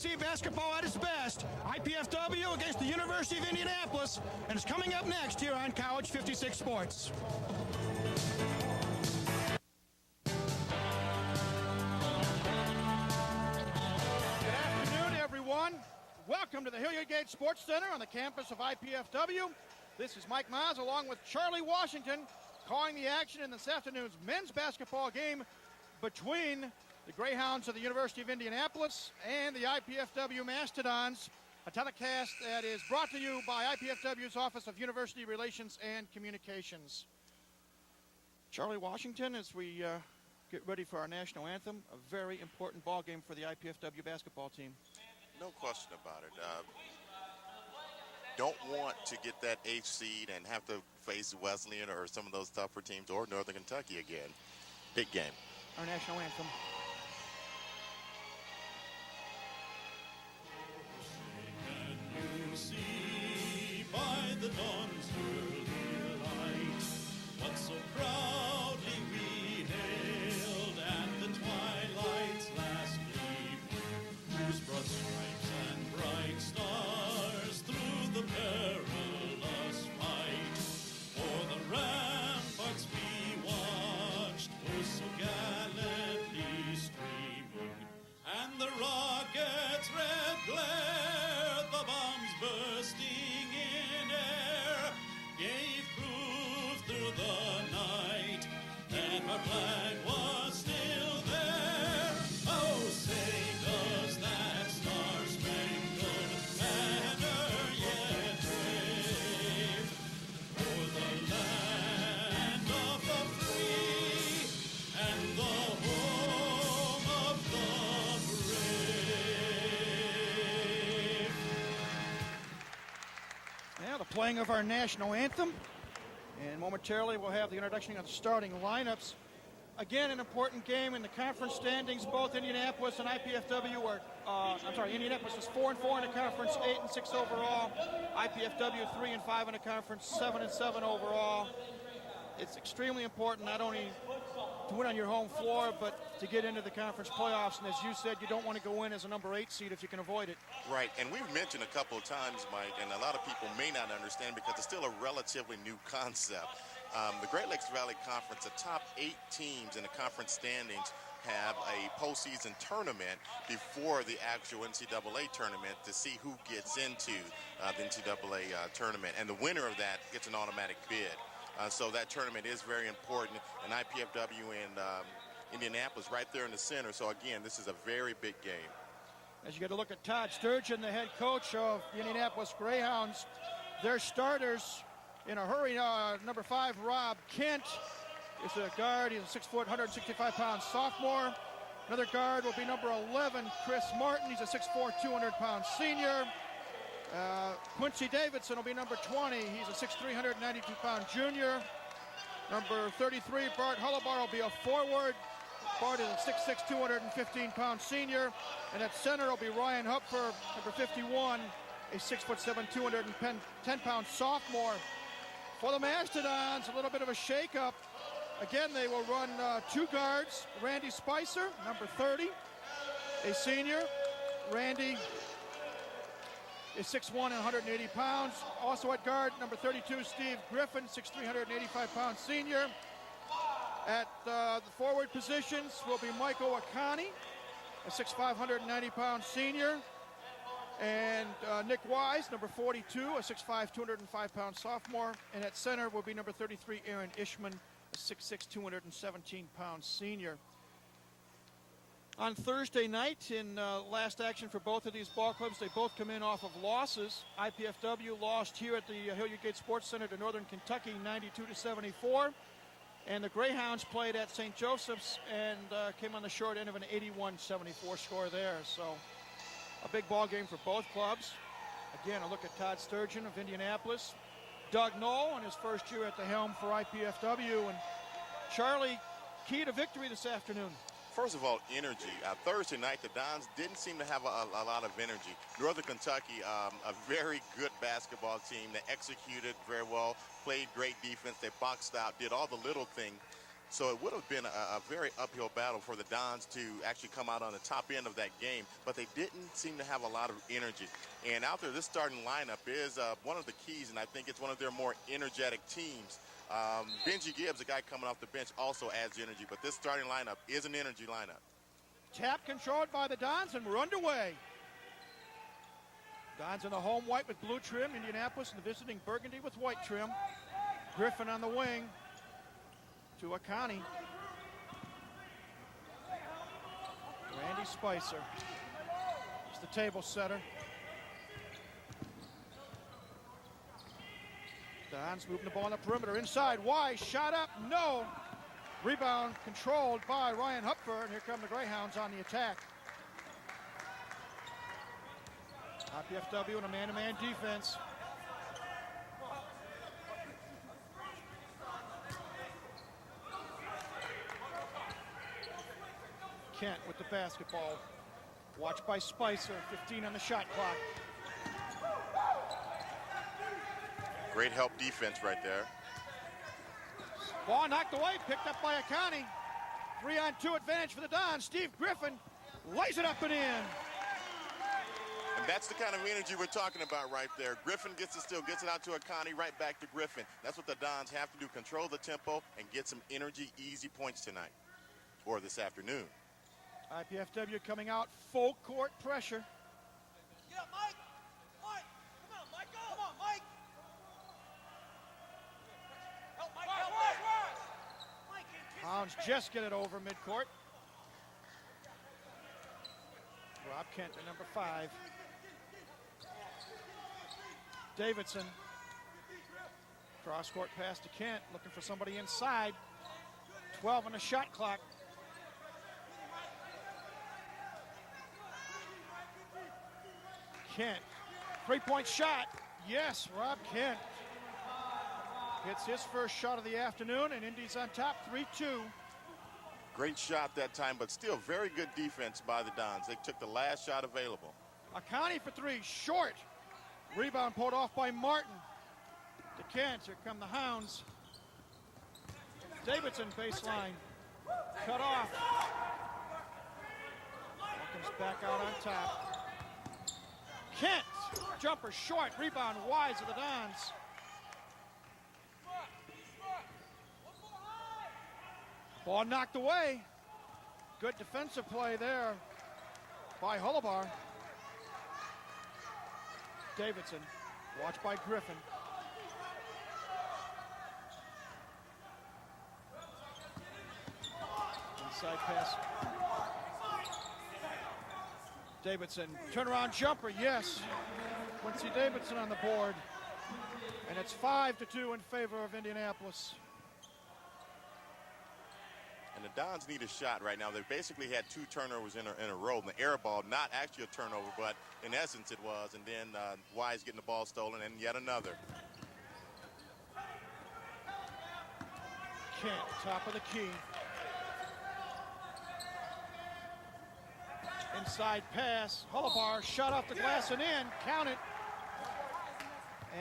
see basketball at its best. IPFW against the University of Indianapolis, and it's coming up next here on College 56 Sports. Good afternoon, everyone. Welcome to the Hilliard Gate Sports Center on the campus of IPFW. This is Mike Maas along with Charlie Washington calling the action in this afternoon's men's basketball game between the Greyhounds of the University of Indianapolis and the IPFW Mastodons, a telecast that is brought to you by IPFW's Office of University Relations and Communications. Charlie Washington, as we get ready for our national anthem, a very important ball game for the IPFW basketball team. No question about it. Don't want to get that 8th seed and have to face Wesleyan or some of those tougher teams or Northern Kentucky again. Big game. Our national anthem. See by the dawn's early light what so proudly we hailed at the twilight's last gleam, whose broad stripes and bright stars through the perilous fight o'er the ramparts we watched, oh so gallantly streaming, and the rocket's red glare, the bombs bursting in air, gave proof through the night that our flag was still there. Oh, say does that star-spangled banner yet wave o'er the land of the free and the home of the brave. Now the playing of our national anthem, and momentarily we'll have the introduction of the starting lineups. Again, an important game in the conference standings. Both Indianapolis and IPFW are, Indianapolis is 4-4 in the conference, 8-6 overall. IPFW 3-5 in the conference, 7-7 overall. It's extremely important not only to win on your home floor, but to get into the conference playoffs. And as you said, you don't want to go in as a number 8 seed if you can avoid it. Right, and we've mentioned a couple of times, Mike, and a lot of people may not understand because it's still a relatively new concept. The Great Lakes Valley Conference, the top 8 teams in the conference standings have a postseason tournament before the actual NCAA tournament to see who gets into the NCAA tournament. And the winner of that gets an automatic bid. So that tournament is very important, and IPFW and Indianapolis right there in the center. So, again, this is a very big game. As you get a look at Todd Sturgeon, the head coach of the Indianapolis Greyhounds, their starters in a hurry. Number 5, Rob Kent, is a guard. He's a 6 foot, 165-pound sophomore. Another guard will be number 11, Chris Martin. He's a 6'4", 200-pound senior. Quincy Davidson will be number 20. He's a 6'3", 192-pound junior. Number 33, Bart Hullabar, will be a forward. Bart is a 6'6", 215-pound senior. And at center will be Ryan Hupfer, number 51, a 6'7", 210-pound sophomore. For the Mastodons, a little bit of a shakeup. Again, they will run 2 guards. Randy Spicer, number 30, a senior. Randy is 6'1", 180 pounds. Also at guard, number 32, Steve Griffin, 6'3", 185-pound senior. At the forward positions will be Michael Akani, a 6'5", 190-pound senior. And Nick Wise, number 42, a 6'5", 205-pound sophomore. And at center will be number 33, Aaron Ishman, a 6'6", 217-pound senior. On Thursday night, in last action for both of these ball clubs, they both come in off of losses. IPFW lost here at the Hilliard Gate Sports Center to Northern Kentucky, 92-74. And the Greyhounds played at St. Joseph's and came on the short end of an 81-74 score there. So a big ball game for both clubs. Again, a look at Todd Sturgeon of Indianapolis. Doug Knoll in his first year at the helm for IPFW. And Charlie, key to victory this afternoon. First of all, energy. Thursday night, the Dons didn't seem to have a lot of energy. Northern Kentucky, a very good basketball team that executed very well, played great defense. They boxed out, did all the little things So it would have been a very uphill battle for the Dons to actually come out on the top end of that game, but they didn't seem to have a lot of energy. And out there, this starting lineup is one of the keys, and I think it's one of their more energetic teams. Benji Gibbs, a guy coming off the bench, also adds energy, but this starting lineup is an energy lineup. Tap controlled by the Dons, and we're underway. Dons in the home white with blue trim. Indianapolis in the visiting burgundy with white trim. Griffin on the wing to Akani. Randy Spicer. He's the table setter. Dons moving the ball on the perimeter. Inside, Wise, shot up, no. Rebound controlled by Ryan Hupfer, and here come the Greyhounds on the attack. IPFW in a man-to-man defense. Kent with the basketball. Watched by Spicer, 15 on the shot clock. Great help defense right there. Ball knocked away, picked up by Akani. 3-on-2 advantage for the Dons. Steve Griffin lays it up and in. And that's the kind of energy we're talking about right there. Griffin gets the steal, gets it out to Akani, right back to Griffin. That's what the Dons have to do, control the tempo and get some energy, easy points tonight, or this afternoon. IPFW coming out, full court pressure. Get up, Mike! Mike! Come on, Mike! Come on, Mike! Help, Mike! Help, Mike! Hounds just get it over midcourt. Rob Kent, the number 5. Davidson. Cross-court pass to Kent, looking for somebody inside. 12 on the shot clock. Kent, three-point shot. Yes, Rob Kent hits his first shot of the afternoon, and Indy's on top, 3-2. Great shot that time, but still very good defense by the Dons. They took the last shot available. Akani for 3, short. Rebound pulled off by Martin. To Kent, here come the Hounds. Davidson baseline, cut off. Comes back out on top. Kent, jumper short, rebound wise of the Dons. Ball knocked away. Good defensive play there by Hullabar. Davidson, watched by Griffin. Inside pass. Davidson, turnaround jumper, yes. Quincy Davidson on the board. And it's 5-2 in favor of Indianapolis. And the Dons need a shot right now. They basically had 2 turnovers in a row. And the air ball, not actually a turnover, but in essence it was. And then Wise getting the ball stolen, and yet another. Kent, top of the key. Inside pass, Hullabar shot off the glass and in, count it.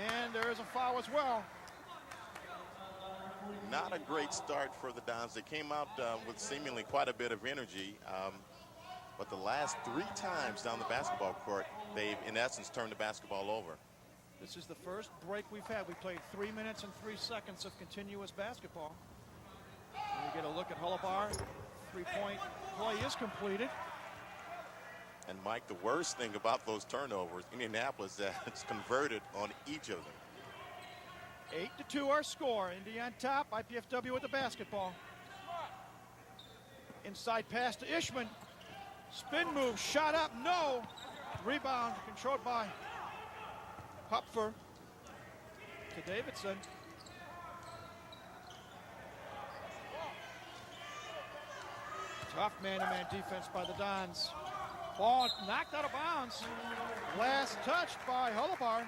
And there is a foul as well. Not a great start for the Dons. They came out with seemingly quite a bit of energy, but the last 3 times down the basketball court, they've in essence turned the basketball over. This is the first break we've had. We played 3 minutes and 3 seconds of continuous basketball. And we get a look at Hullabar. 3-point play is completed. And Mike, the worst thing about those turnovers, Indianapolis has converted on each of them. 8-2 our score. Indy on top, IPFW with the basketball. Inside pass to Ishman. Spin move, shot up, no. Rebound controlled by Hupfer to Davidson. Tough man-to-man defense by the Dons. Ball knocked out of bounds. Last touched by Hullabar.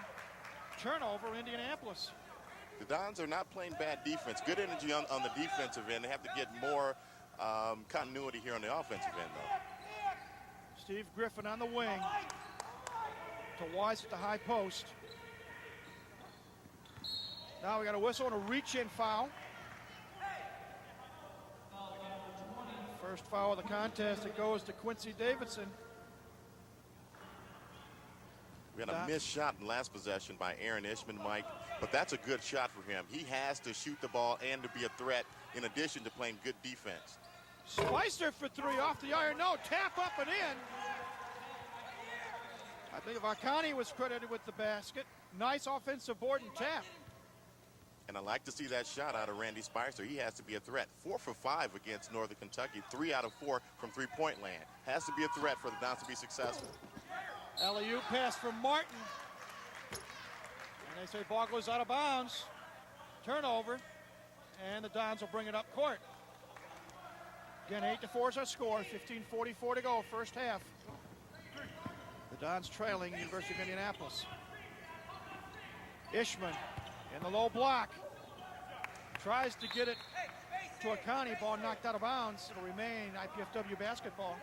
Turnover, Indianapolis. The Dons are not playing bad defense. Good energy on the defensive end. They have to get more continuity here on the offensive end, though. Steve Griffin on the wing. To Wise at the high post. Now we got a whistle and a reach-in foul. First foul of the contest. It goes to Quincy Davidson. We had a missed shot in last possession by Aaron Ishman, Mike, but that's a good shot for him. He has to shoot the ball and to be a threat in addition to playing good defense. Spicer for three off the iron. No, tap up and in. I believe Akani was credited with the basket. Nice offensive board and tap. And I like to see that shot out of Randy Spicer. He has to be a threat. 4 for 5 against Northern Kentucky. 3 out of 4 from three-point land. Has to be a threat for the Dons to be successful. Alley-oop pass from Martin. And they say ball goes out of bounds. Turnover. And the Dons will bring it up court. Again, 8-4 is our score. 15:44 to go, first half. The Dons trailing University of Indianapolis. Ishman in the low block. Tries to get it to Akani. Ball knocked out of bounds. It'll remain IPFW basketball.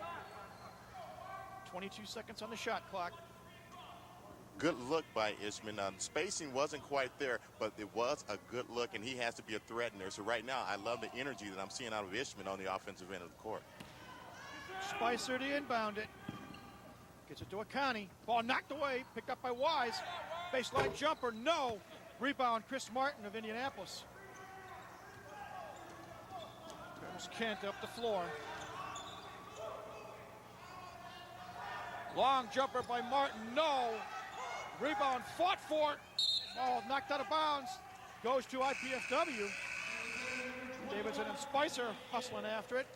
22 seconds on the shot clock. Good look by Ishman. Spacing wasn't quite there, but it was a good look, and he has to be a threat in there. So right now, I love the energy that I'm seeing out of Ishman on the offensive end of the court. Spicer to inbound it. Gets it to Akani. Ball knocked away, picked up by Wise. Baseline jumper, no. Rebound, Chris Martin of Indianapolis. There's Kent up the floor. Long jumper by Martin, no. Rebound fought for. Ball knocked out of bounds. Goes to IPFW. Davidson and Spicer hustling after it.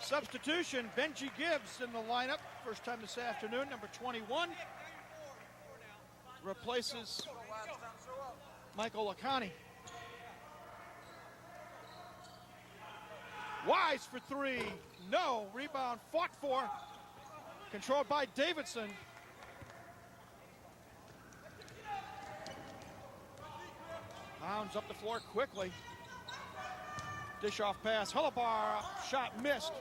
Substitution, Benji Gibbs in the lineup. First time this afternoon, number 21. Replaces Michael Akani. Wise for three. No. Rebound fought for. Controlled by Davidson. Hounds up the floor quickly. Dish off pass. Hullabar. Shot missed.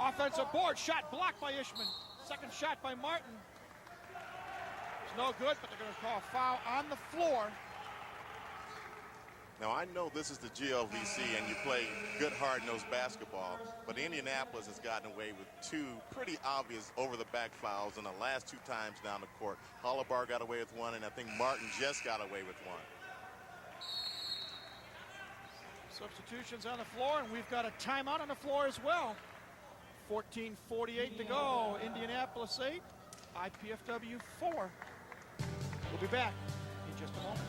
Offensive board. Shot blocked by Ishman. Second shot by Martin. It's no good, but they're going to call a foul on the floor. Now, I know this is the GLVC and you play good hard-nosed basketball, but Indianapolis has gotten away with 2 pretty obvious over-the-back fouls in the last 2 times down the court. Hullabar got away with 1, and I think Martin just got away with 1. Substitutions on the floor, and we've got a timeout on the floor as well. 14:48 to go. Indianapolis 8, IPFW 4. We'll be back in just a moment.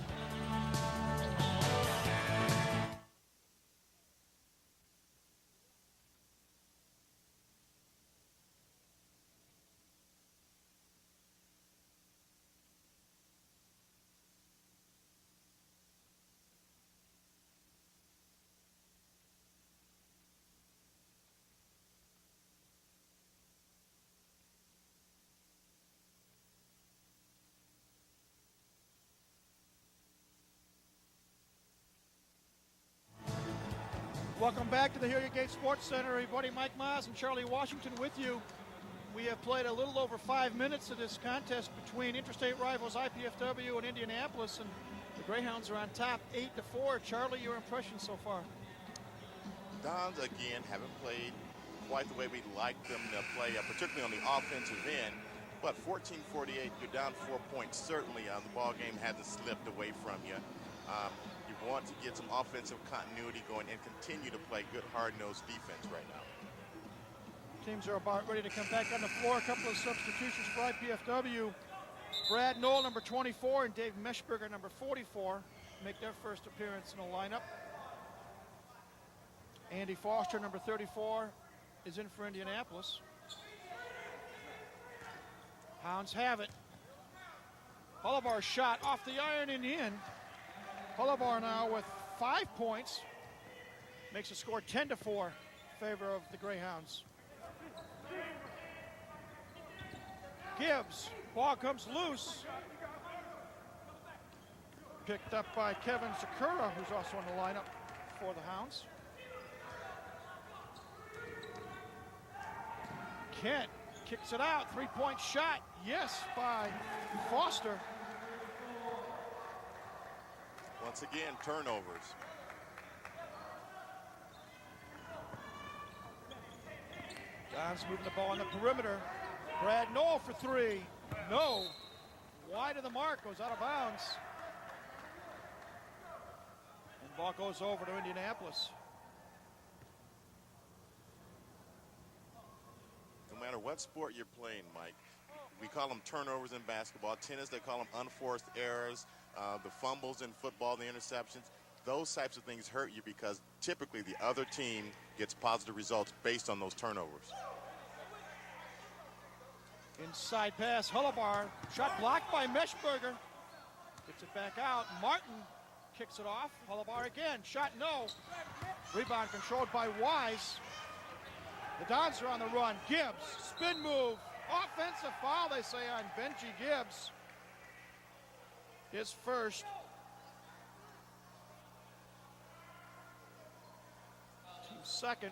Welcome back to the Hilliard Gate Sports Center. Everybody, Mike Miles and Charlie Washington with you. We have played a little over 5 minutes of this contest between interstate rivals IPFW and Indianapolis, and the Greyhounds are on top 8-4. Charlie, your impression so far? Dons, again, haven't played quite the way we'd like them to play, particularly on the offensive end. But 14:48, you're down 4 points. Certainly, the ball game hasn't slipped away from you. You want to get some offensive continuity going and continue to play good hard-nosed defense right now. Teams are about ready to come back on the floor. A couple of substitutions for IPFW. Brad Knoll, number 24, and Dave Meshberger, number 44, make their first appearance in the lineup. Andy Foster, number 34, is in for Indianapolis. Hounds have it. Hullabar shot off the iron and in. Hullabar now with 5 points. Makes the score 10-4 in favor of the Greyhounds. Gibbs, ball comes loose. Picked up by Kevin Sakura, who's also in the lineup for the Hounds. Kent kicks it out, 3-point shot, yes, by Foster. Once again, turnovers. Don's moving the ball on the perimeter. Brad Knoll for three. No. Wide of the mark, goes out of bounds. And ball goes over to Indianapolis. No matter what sport you're playing, Mike, we call them turnovers in basketball. Tennis, they call them unforced errors. The fumbles in football, the interceptions. Those types of things hurt you because typically the other team gets positive results based on those turnovers. Inside pass, Hullabar. Shot blocked by Meshberger. Gets it back out. Martin kicks it off. Hullabar again. Shot no. Rebound controlled by Wise. The Dons are on the run. Gibbs, spin move. Offensive foul, they say, on Benji Gibbs. His first. Team's second.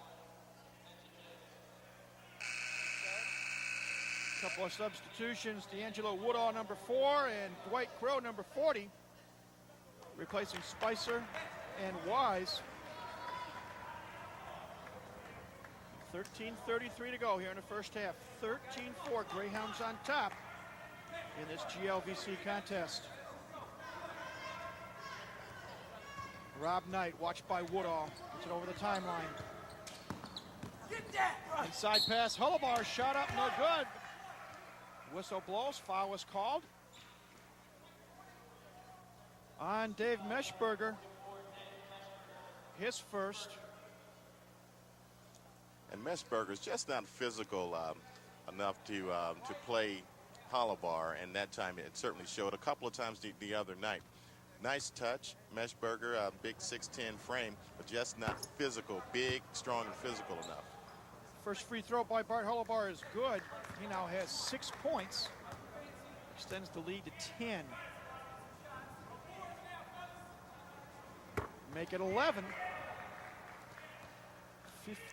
Couple of substitutions. D'Angelo Woodall, number 4, and Dwight Crow, number 40. Replacing Spicer and Wise. 13:33 to go here in the first half. 13-4, Greyhounds on top in this GLVC contest. Rob Knight, watched by Woodall. Gets it over the timeline. Inside pass, Hullabar, shot up, no good. Whistle blows, foul was called on Dave Meshberger. His first. And Meshberger's just not physical enough to play Hullabar, and that time it certainly showed a couple of times the other night. Nice touch, Meshberger, a big 6'10" frame, but just not physical, big, strong, and physical enough. First free throw by Bart Hullabar is good. He now has 6 points. Extends the lead to 10. Make it 11.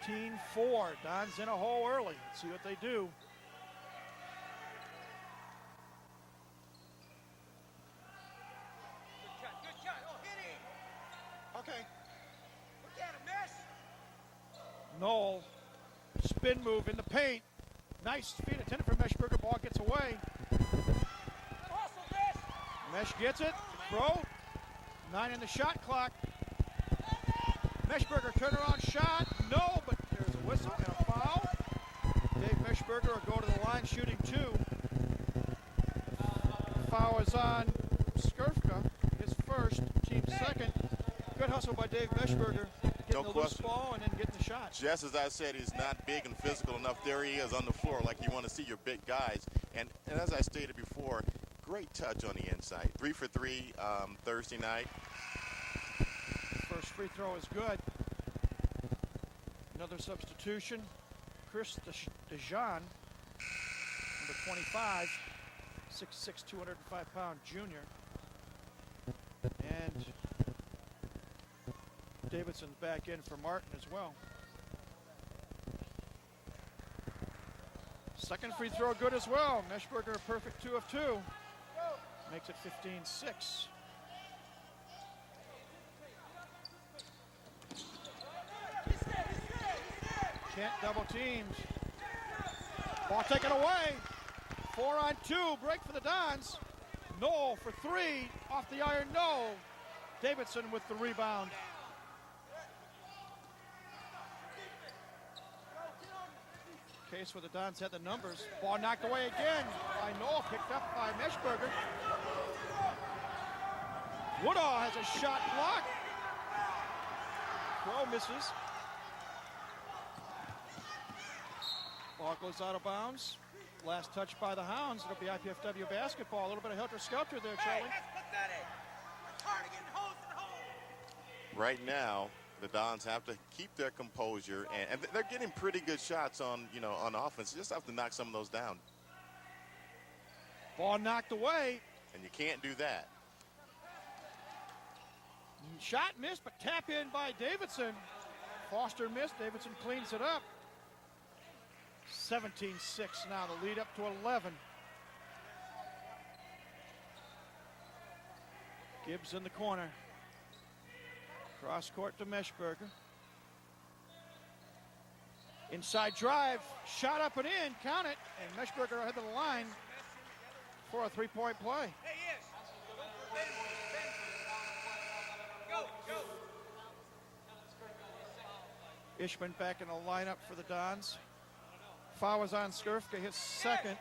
15-4. Don's in a hole early. Let's see what they do. Good shot. Oh, hit him. Okay. Look at him, Mesh. Knoll, spin move in the paint. Nice feed intended for Meshberger. Ball gets away. Awesome, Mesh. Mesh gets it. Throw. 9 in the shot clock. Meshberger turnaround shot. No, but there's a whistle and a foul. Dave Meshberger will go to the line shooting 2. Foul is on Skurfka. His first, team second. Good hustle by Dave Meshberger. Getting the loose ball and then getting the shot. Just as I said, he's not big and physical enough. There he is on the floor like you want to see your big guys. And as I stated before, great touch on the inside. 3 for 3 Thursday night. First free throw is good. Another substitution. Chris DeJean, number 25, 6'6", 205-pound junior. And Davidson's back in for Martin as well. Second free throw good as well. Meshberger a perfect 2 of 2. Makes it 15-6. Kent double teamed. Ball taken away. 4 on 2. Break for the Dons. Knoll for 3. Off the iron, no. Davidson with the rebound. Case where the Dons had the numbers. Ball knocked away again by Knoll. Picked up by Meshberger. Woodall has a shot blocked. Crow misses. Ball goes out of bounds. Last touch by the Hounds. It'll be IPFW basketball. A little bit of helter-skelter there, Charlie. Right now, the Dons have to keep their composure, and they're getting pretty good shots on offense. You just have to knock some of those down. Ball knocked away. And you can't do that. Shot missed, but tap in by Davidson. Foster missed. Davidson cleans it up. 17-6 now, the lead up to 11. Gibbs in the corner. Cross court to Meshberger. Inside drive, shot up and in, count it, and Meshberger ahead of the line for a three-point play. Hey, yes. Go, go. Ishman back in the lineup for the Dons. Foul was on Skurfka, his second.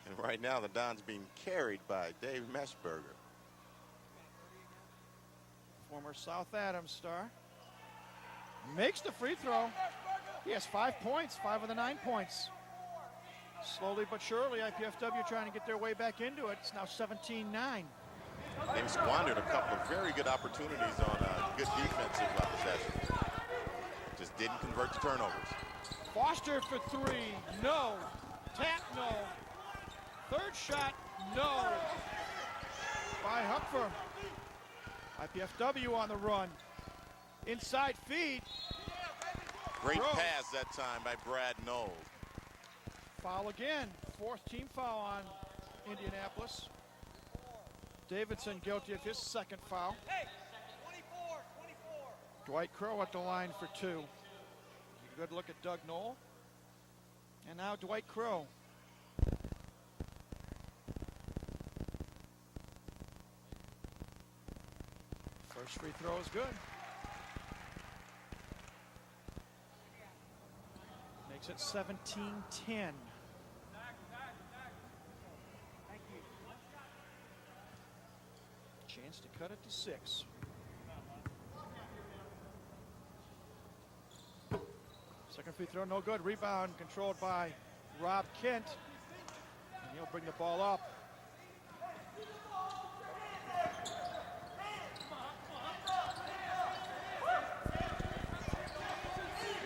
And right now the Dons being carried by Dave Meshberger. Former South Adams star. Makes the free throw. He has 5 points, 5 of the 9 points. Slowly but surely, IPFW trying to get their way back into it. It's now 17-9. They've squandered a couple of very good opportunities on good defensive possessions. Just didn't convert to turnovers. Foster for three, no. Tap, no. Third shot, no. By Hupfer. IPFW on the run. Inside feed. Great Gross. pass that time by Brad Knowles. Foul again. Fourth team foul on Indianapolis. Davidson guilty of his second foul. Hey, 24, 24. Dwight Crow at the line for two. Good look at Doug Knoll. And now Dwight Crow. First free throw is good. Makes it 17-10. Chance to cut it to 6. Second free throw, no good. Rebound controlled by Rob Kent. And he'll bring the ball up.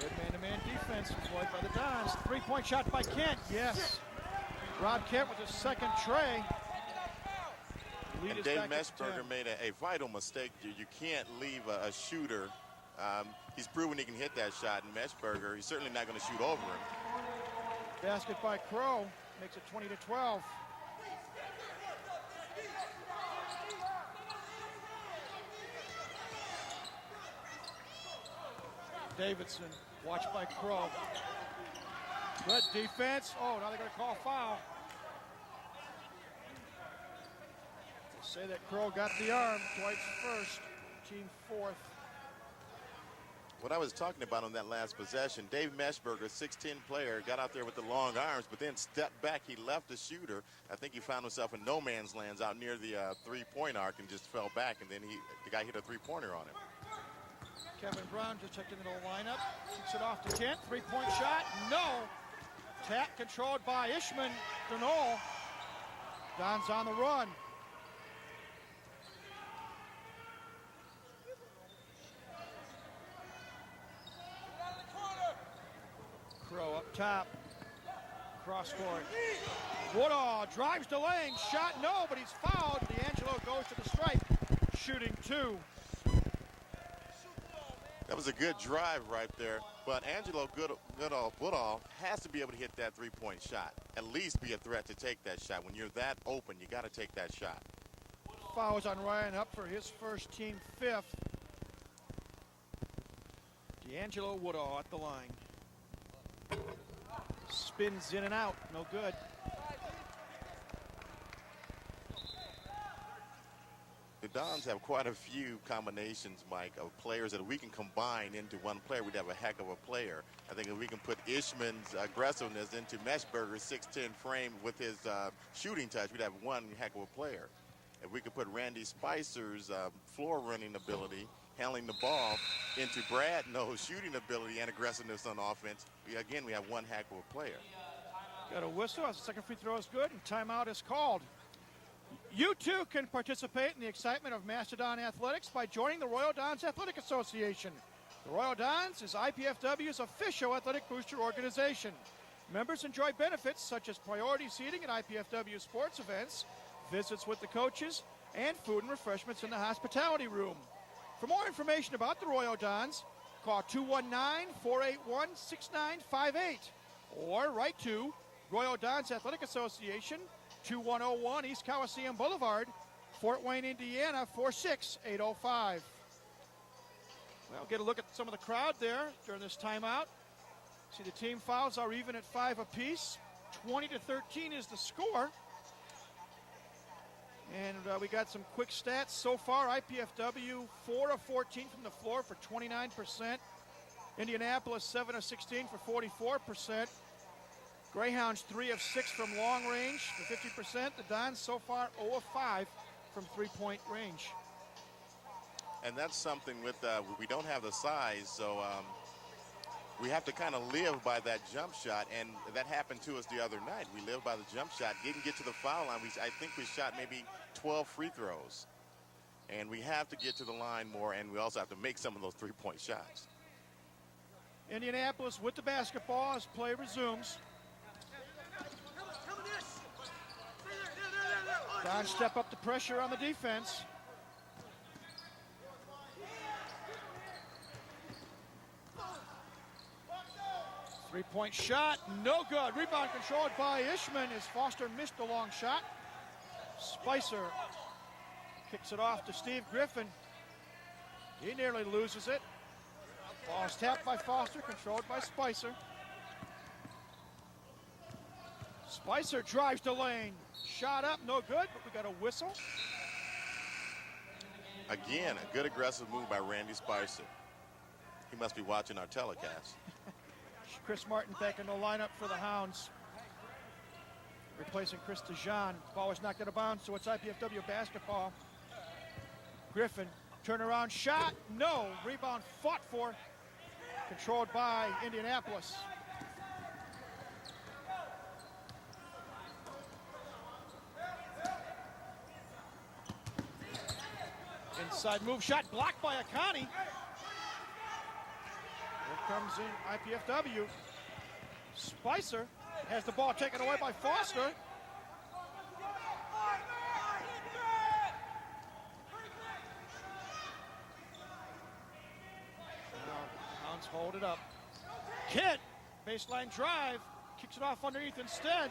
Good man-to-man defense employed by the Dons. Three-point shot by Kent, yes. Rob Kent with his second tray. Lead And is Dave back at 10. Meshberger made a vital mistake. You can't leave a shooter. He's proven he can hit that shot, and Meshberger, he's certainly not going to shoot over him. Basket by Crow makes it 20-12. Davidson, watched by Crow. Good defense. Oh, now they're going to call foul. They say that Crow got the arm. Dwight's first, team fourth. What I was talking about on that last possession, Dave Meshberger, 6'10" player, got out there with the long arms, but then stepped back. He left the shooter. I think he found himself in no man's lands out near the three-point arc and just fell back, and then the guy hit a three-pointer on him. Kevin Brown just checked into the lineup. Kicks it off to Kent. Three-point shot. No. Tap controlled by Ishman. Denol. Don's on the run. Crow up top. Cross court. Woodall drives to lane. Shot no, but he's fouled. D'Angelo goes to the stripe. Shooting two. That was a good drive right there, but Angelo Woodall has to be able to hit that three-point shot. At least be a threat to take that shot. When you're that open, you got to take that shot. Fouls on Ryan up for his first, team fifth. D'Angelo Woodall at the line. Spins in and out, no good. The Dons have quite a few combinations, Mike, of players that we can combine into one player. We'd have a heck of a player. I think if we can put Ishman's aggressiveness into Meshberger's 6'10" frame with his shooting touch, we'd have one heck of a player. If we could put Randy Spicer's floor running ability, handling the ball, into Brad Knowles' shooting ability and aggressiveness on offense, we have one heck of a player. Got a whistle as the second free throw is good and timeout is called. You too can participate in the excitement of Mastodon Athletics by joining the Royal Dons Athletic Association. The Royal Dons is IPFW's official athletic booster organization. Members enjoy benefits such as priority seating at IPFW sports events, visits with the coaches, and food and refreshments in the hospitality room. For more information about the Royal Dons, call 219-481-6958 or write to Royal Dons Athletic Association, 2101 East Coliseum Boulevard, Fort Wayne, Indiana, 46805. Well, get a look at some of the crowd there during this timeout. See, the team fouls are even at 5 apiece. 20-13 is the score. And we got some quick stats so far. IPFW 4 of 14 from the floor for 29%. Indianapolis 7 of 16 for 44%. Greyhounds 3 of 6 from long range for 50%. The Dons so far 0 of 5 from three-point range. And that's something with, we don't have the size, so we have to kind of live by that jump shot, and that happened to us the other night. We lived by the jump shot, didn't get to the foul line. I think we shot maybe 12 free throws. And we have to get to the line more, and we also have to make some of those three-point shots. Indianapolis with the basketball as play resumes. Don step up the pressure on the defense. Three-point shot, no good. Rebound controlled by Ishman as Foster missed the long shot. Spicer kicks it off to Steve Griffin. He nearly loses it. Ball's tapped by Foster, controlled by Spicer. Spicer drives the lane. Shot up, no good, but we got a whistle. Again, a good aggressive move by Randy Spicer. He must be watching our telecast. Chris Martin back in the lineup for the Hounds. Replacing Chris DeJean. Ball was knocked out of bounds, so it's IPFW basketball. Griffin, turnaround shot, no. Rebound fought for, controlled by Indianapolis. Inside move shot blocked by Akani. Here comes in IPFW. Spicer has the ball taken away by Foster. Hounds hold it up. Kent, baseline drive, kicks it off underneath instead.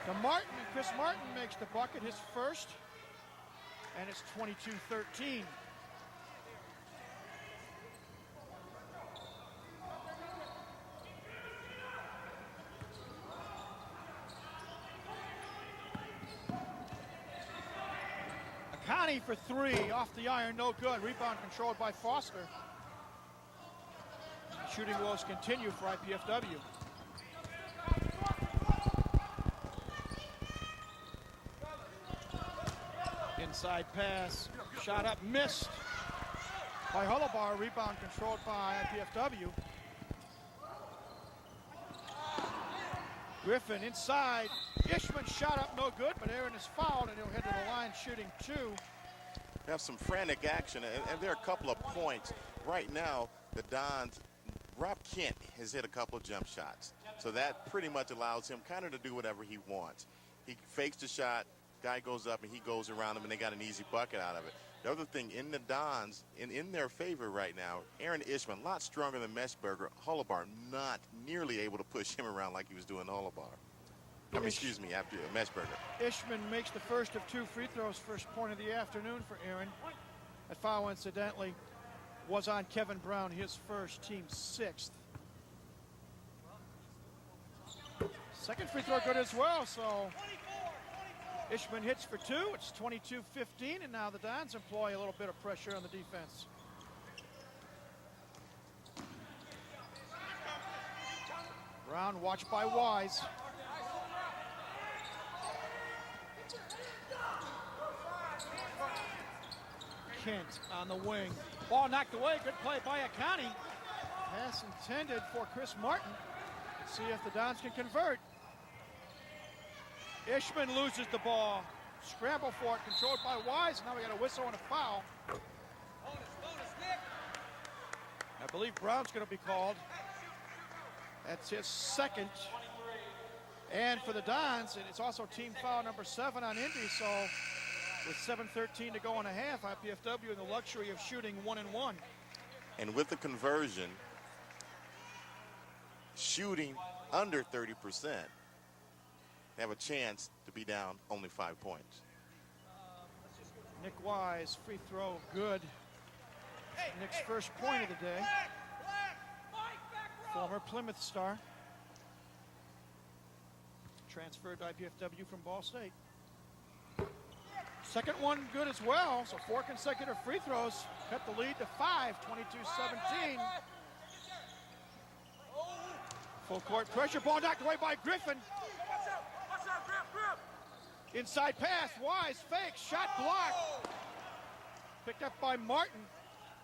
To Martin, and Chris Martin makes the bucket, his first. And it's 22-13. Akani for three, off the iron, no good. Rebound controlled by Foster. Shooting woes continue for IPFW. Inside pass, shot up, missed by Hullabar. Rebound controlled by IPFW. Griffin inside. Ishman shot up, no good, but Aaron is fouled, and he'll head to the line shooting two. We have some frantic action, and there are a couple of points. Right now, the Dons, Rob Kent has hit a couple of jump shots. So that pretty much allows him kind of to do whatever he wants. He fakes the shot, guy goes up, and he goes around him, and they got an easy bucket out of it. The other thing, in the Dons, in their favor right now, Aaron Ishman, a lot stronger than Meshberger. Hullabar not nearly able to push him around like he was doing Hullabar. I mean, excuse me, after Meshberger. Ishman makes the first of two free throws, first point of the afternoon for Aaron. That foul, incidentally, was on Kevin Brown, his first, team sixth. Second free throw good as well, so Ishman hits for two. It's 22-15, and now the Dons employ a little bit of pressure on the defense. Brown watched by Wise. Kent on the wing. Ball knocked away. Good play by Akani. Pass intended for Chris Martin. Let's see if the Dons can convert. Ishman loses the ball. Scramble for it, controlled by Wise. Now we got a whistle and a foul. I believe Brown's going to be called. That's his second. And for the Dons, and it's also team foul number 7 on Indy, so with 7:13 to go in a half, IPFW in the luxury of shooting 1 and 1. And with the conversion, shooting under 30%, they have a chance to be down only 5 points. Nick Wise, free throw, good. Nick's first point of the day. Former Plymouth star. Transferred to IPFW from Ball State. Second one good as well, so 4 consecutive free throws. Cut the lead to 5, 22-17. Full court pressure, ball knocked away by Griffin. Inside pass, Wise, fake, shot blocked. Picked up by Martin.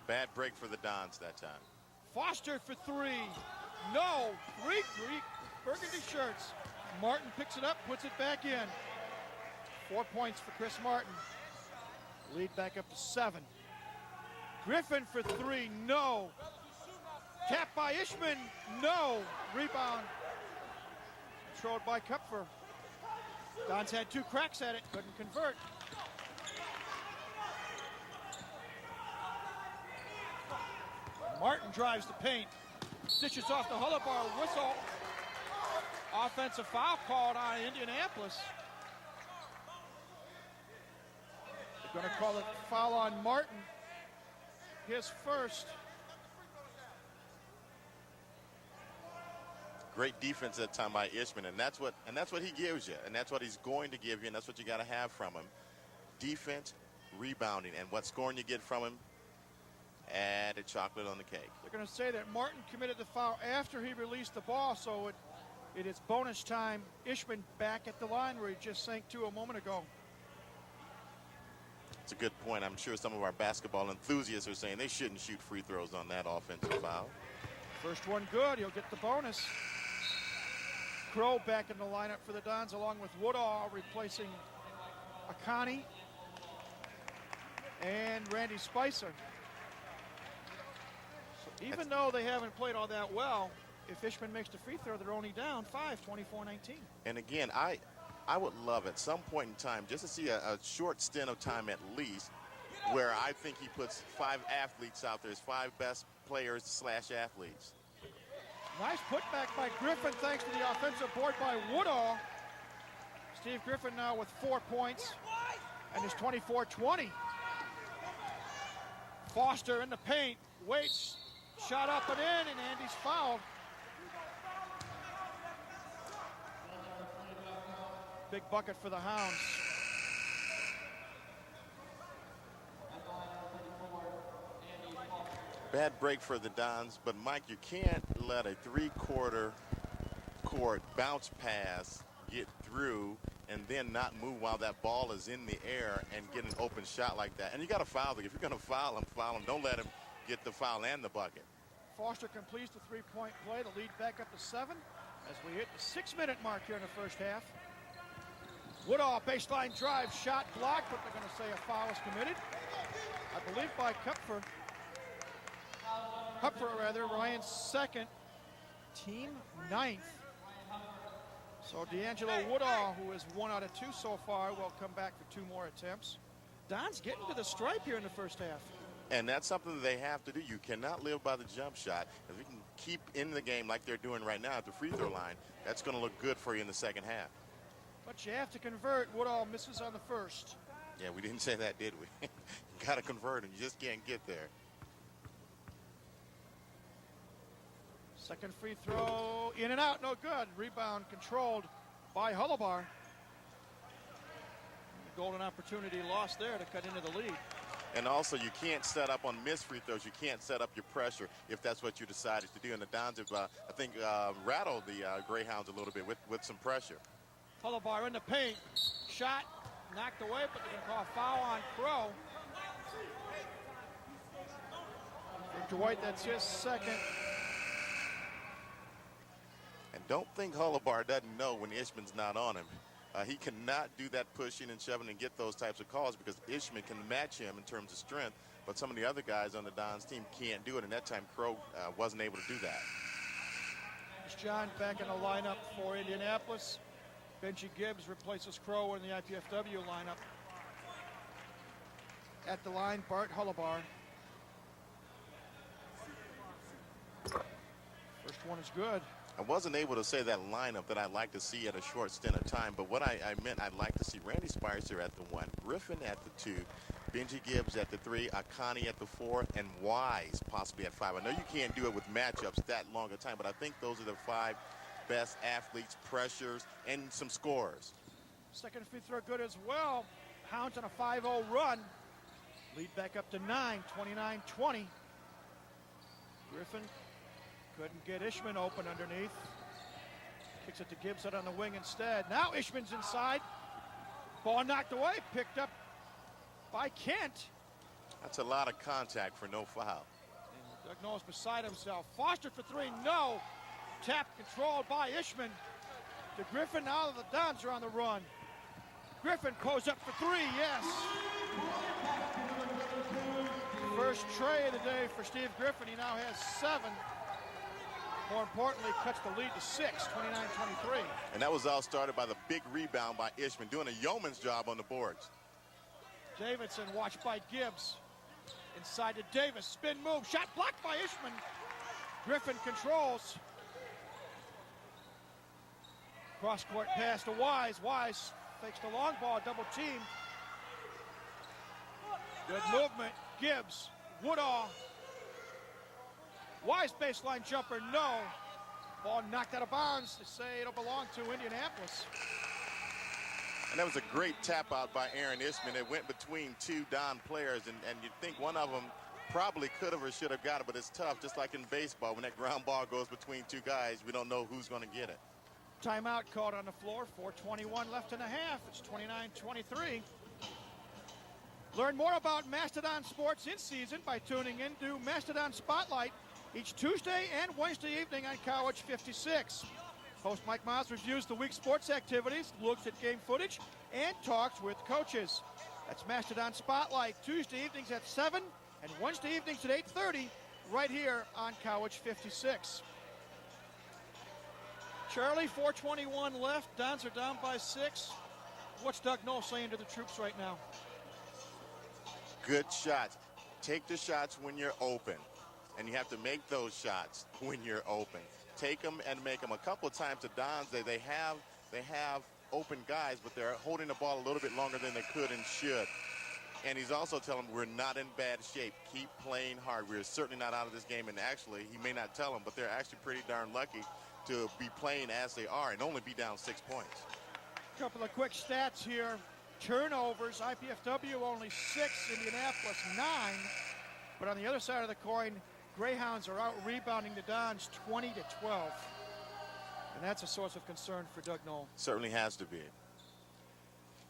Bad break for the Dons that time. Foster for 3. No, three burgundy shirts. Martin picks it up, puts it back in. 4 points for Chris Martin. Lead back up to 7. Griffin for 3, no. Tap by Ishman, no. Rebound controlled by Kupfer. Dons had 2 cracks at it, couldn't convert. Martin drives the paint, stitches off the Hullabar whistle. Offensive foul called on Indianapolis. They're going to call it foul on Martin. His first. Great defense that time by Ishman, and that's what he gives you, and that's what he's going to give you, and that's what you got to have from him. Defense, rebounding, and what scoring you get from him, added chocolate on the cake. They're going to say that Martin committed the foul after he released the ball, so it is bonus time. Ishman back at the line where he just sank to a moment ago. It's a good point. I'm sure some of our basketball enthusiasts are saying they shouldn't shoot free throws on that offensive foul. First one good, he'll get the bonus. Crow back in the lineup for the Dons along with Woodall replacing Akani and Randy Spicer. So even though they haven't played all that well, if Ishman makes the free throw, they're only down 5, 24-19. And again, I would love at some point in time just to see a short stint of time at least where I think he puts 5 athletes out there, his 5 best players / athletes. Nice putback by Griffin thanks to the offensive board by Woodall. Steve Griffin now with 4 points and is 24-20. Foster in the paint, waits, shot up and in, and Andy's fouled. Big bucket for the Hounds. Bad break for the Dons, but Mike, you can't let a 3/4 court bounce pass get through and then not move while that ball is in the air and get an open shot like that. And you got to foul him. If you're going to foul him, foul him. Don't let him get the foul and the bucket. Foster completes the 3-point play. The lead back up to 7 as we hit the 6-minute mark here in the first half. Woodall baseline drive, shot blocked, but they're going to say a foul is committed. I believe by Kupfer, Ryan's second, team 9th. So D'Angelo Woodall, who is 1 out of 2 so far, will come back for 2 more attempts. Don's getting to the stripe here in the first half. And that's something that they have to do. You cannot live by the jump shot. If we can keep in the game like they're doing right now at the free throw line, that's going to look good for you in the second half. But you have to convert. Woodall misses on the first. Yeah, we didn't say that, did we? You got to convert, and you just can't get there. Second free throw, in and out, no good. Rebound controlled by Hullabar. Golden opportunity lost there to cut into the lead. And also, you can't set up on missed free throws. You can't set up your pressure if that's what you decided to do. And the Dons have, I think, rattled the Greyhounds a little bit with some pressure. Hullabar in the paint. Shot knocked away, but they're going to call a foul on Crow. For Dwight, that's his second. And don't think Hullabar doesn't know when Ishman's not on him. He cannot do that pushing and shoving and get those types of calls because Ishman can match him in terms of strength, but some of the other guys on the Dons team can't do it, and that time Crow wasn't able to do that. John back in the lineup for Indianapolis. Benji Gibbs replaces Crow in the IPFW lineup. At the line, Bart Hullabar. First one is good. I wasn't able to say that lineup that I'd like to see at a short stint of time, but what I meant I'd like to see Randy Spicer at the 1, Griffin at the 2, Benji Gibbs at the 3, Akani at the 4, and Wise possibly at 5. I know you can't do it with matchups that long a time, but I think those are the 5 best athletes, pressures, and some scorers. Second free throw good as well. Hounds on a 5-0 run. Lead back up to 9, 29-20. Griffin couldn't get Ishman open underneath. Kicks it to Gibbs out on the wing instead. Now Ishman's inside. Ball knocked away, picked up by Kent. That's a lot of contact for no foul. And Doug Knowles beside himself. Foster for 3, no. Tap controlled by Ishman. To Griffin, now the Dons are on the run. Griffin goes up for 3, yes. First tray of the day for Steve Griffin. He now has 7. More importantly, cuts the lead to 6, 29-23. And that was all started by the big rebound by Ishman, doing a yeoman's job on the boards. Davidson watched by Gibbs. Inside to Davis, spin move, shot blocked by Ishman. Griffin controls. Cross-court pass to Wise. Wise fakes the long ball, double team. Good movement, Gibbs, Woodall. Wise baseline jumper, no. Ball knocked out of bounds. They say it'll belong to Indianapolis. And that was a great tap out by Aaron Ishman. It went between 2 Don players, and you'd think one of them probably could have or should have got it, but it's tough, just like in baseball. When that ground ball goes between 2 guys, we don't know who's going to get it. Timeout called on the floor, 4:21 left in the half. It's 29-23. Learn more about Mastodon Sports in season by tuning in to Mastodon Spotlight each Tuesday and Wednesday evening on College 56. Host Mike Miles reviews the week's sports activities, looks at game footage, and talks with coaches. That's Mastodon Spotlight, Tuesday evenings at 7 and Wednesday evenings at 8:30, right here on College 56. Charlie, 4:21 left. Dons are down by 6. What's Doug Knowles saying to the troops right now? Good shots. Take the shots when you're open, and you have to make those shots when you're open. Take them and make them. A couple of times the Dons, they have open guys, but they're holding the ball a little bit longer than they could and should. And he's also telling them we're not in bad shape. Keep playing hard. We're certainly not out of this game. And actually, he may not tell them, but they're actually pretty darn lucky to be playing as they are and only be down 6 points. A couple of quick stats here. Turnovers, IPFW only 6, Indianapolis 9. But on the other side of the coin, Greyhounds are out rebounding the Dons 20-12. And that's a source of concern for Doug Knowles. Certainly has to be.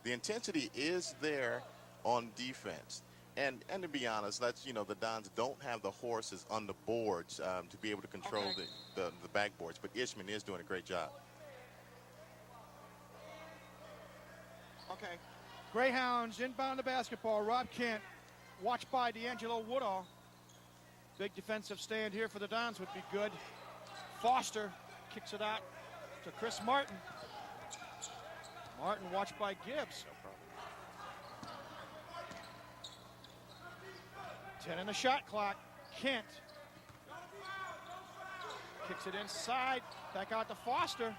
The intensity is there on defense. And to be honest, that's, the Dons don't have the horses on the boards to be able to control the backboards. But Ishman is doing a great job. Okay. Greyhounds inbound the basketball. Rob Kent, watched by D'Angelo Woodall. Big defensive stand here for the Dons would be good. Foster kicks it out to Chris Martin. Martin watched by Gibbs. 10 in the shot clock. Kent kicks it inside. Back out to Foster.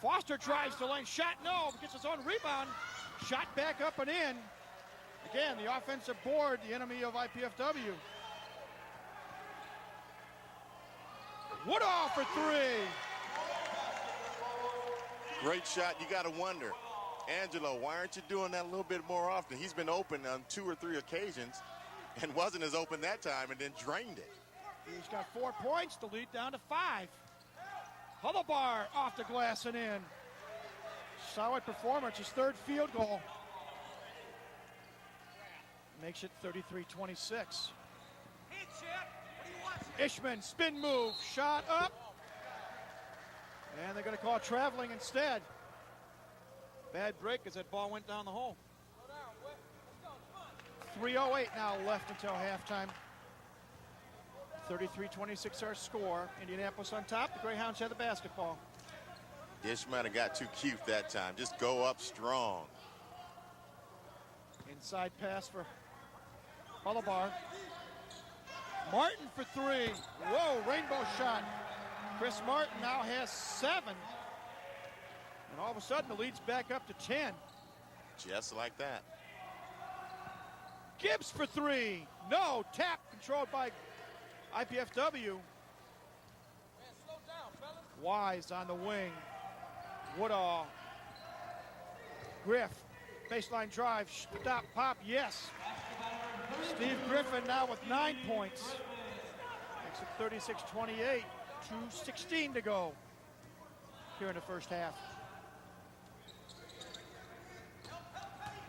Foster drives the lane. Shot no. Gets his own rebound. Shot back up and in. Again, the offensive board, the enemy of IPFW. Woodall for 3. Great shot. You got to wonder, Angelo, why aren't you doing that a little bit more often? He's been open on 2 or 3 occasions and wasn't as open that time and then drained it. He's got 4 points. The lead down to 5. Hullabar off the glass and in. Solid performance. His 3rd field goal. Makes it 33-26. Ishman, spin move, shot up. And they're going to call traveling instead. Bad break as that ball went down the hole. 3:08 now left until halftime. 33-26 our score. Indianapolis on top. The Greyhounds have the basketball. Ishman got too cute that time. Just go up strong. Inside pass for Hullabar. Martin for 3. Whoa, rainbow shot. Chris Martin now has 7. And all of a sudden the lead's back up to 10. Just like that. Gibbs for three. No. Tap controlled by IPFW. Wise on the wing. Woodall. Griff. Baseline drive. Stop. Pop. Yes. Steve Griffin now with 9 points. Makes it 36-28. 2:16 to go here in the first half.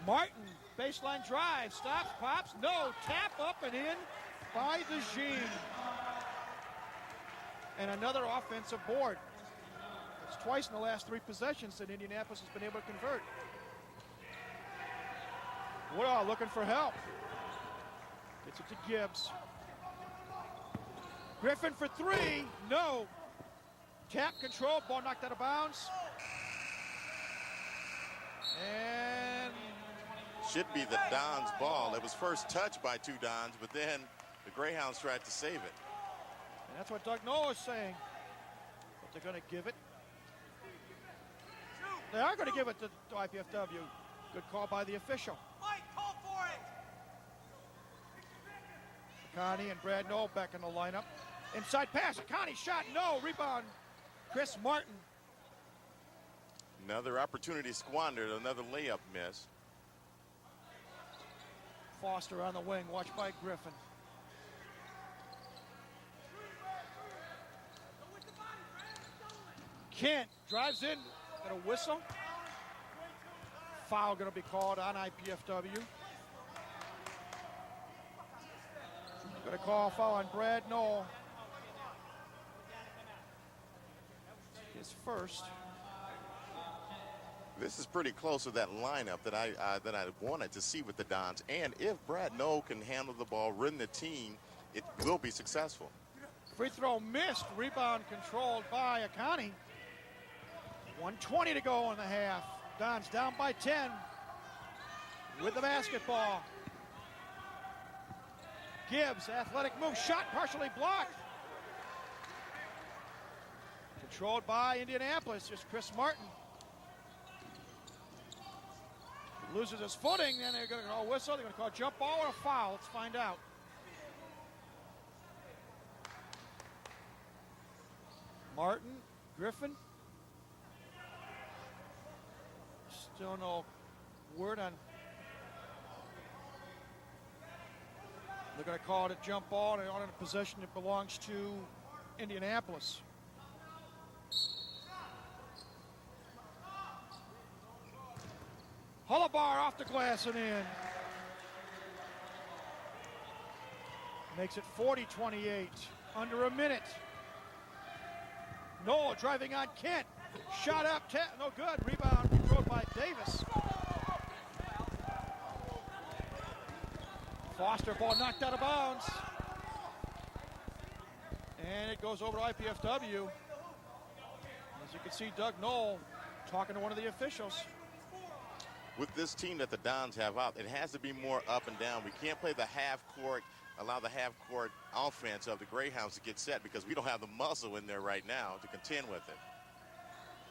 Martin. Baseline drive. Stops. Pops. No. Tap up and in by the Jean. And another offensive board. It's twice in the last 3 possessions that Indianapolis has been able to convert. Woodall looking for help. Gets it to Gibbs. Griffin for three. No. Tap control. Ball knocked out of bounds. And should be the Dons ball. It was first touched by 2 Dons, but then the Greyhounds tried to save it. And that's what Doug Noah is saying. But they're going to give it. They are going to give it to IPFW. Good call by the official. Mike, call for it. Akani and Brad Noel back in the lineup. Inside pass. Akani shot. No. Rebound. Chris Martin. Another opportunity squandered. Another layup miss. Foster on the wing. Watched by Griffin. Kent drives in. Got a whistle. Foul going to be called on IPFW. Going to call a foul on Brad Noel. His first. This is pretty close to that lineup that I wanted to see with the Dons. And if Brad Noel can handle the ball, run the team, it will be successful. Free throw missed. Rebound controlled by Akani. 1:20 to go in the half. Dons down by 10 with the basketball. Gibbs, athletic move, shot partially blocked. Controlled by Indianapolis, just Chris Martin. Loses his footing, then they're going to call a whistle. They're going to call a jump ball or a foul. Let's find out. Martin, Griffin. Still no word on. They're going to call it a jump ball. They're on a possession that belongs to Indianapolis. Hullabar off the glass and in. Makes it 40-28. Under a minute. Noel driving on Kent. Shot up, no good. Rebound controlled by Davis. Foster, ball knocked out of bounds. And it goes over to IPFW. As you can see, Doug Noel talking to one of the officials. With this team that the Dons have out, it has to be more up and down. We can't play the half court, allow the half court offense of the Greyhounds to get set because we don't have the muscle in there right now to contend with it.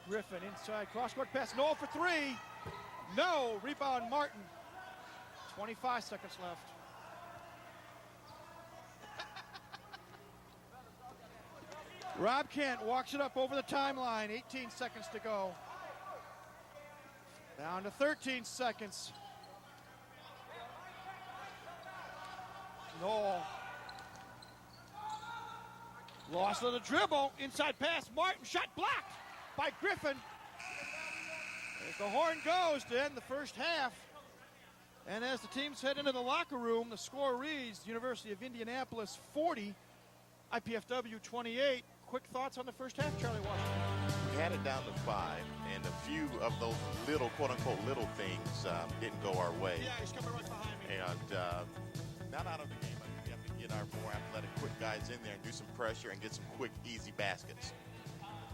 Griffin inside, cross-court pass, Noel for three. No, rebound Martin. 25 seconds left. Rob Kent walks it up over the timeline, 18 seconds to go. Down to 13 seconds. Noel. Lost on the dribble, inside pass, Martin, shot blocked by Griffin. As the horn goes to end the first half. And as the teams head into the locker room, the score reads University of Indianapolis 40, IPFW 28. Quick thoughts on the first half, Charlie Washington? We had it down to 5, and a few of those little, quote-unquote, little things didn't go our way. Yeah, he's coming right behind me. And not out of the game. I think we have to get our more athletic, quick guys in there and do some pressure and get some quick, easy baskets.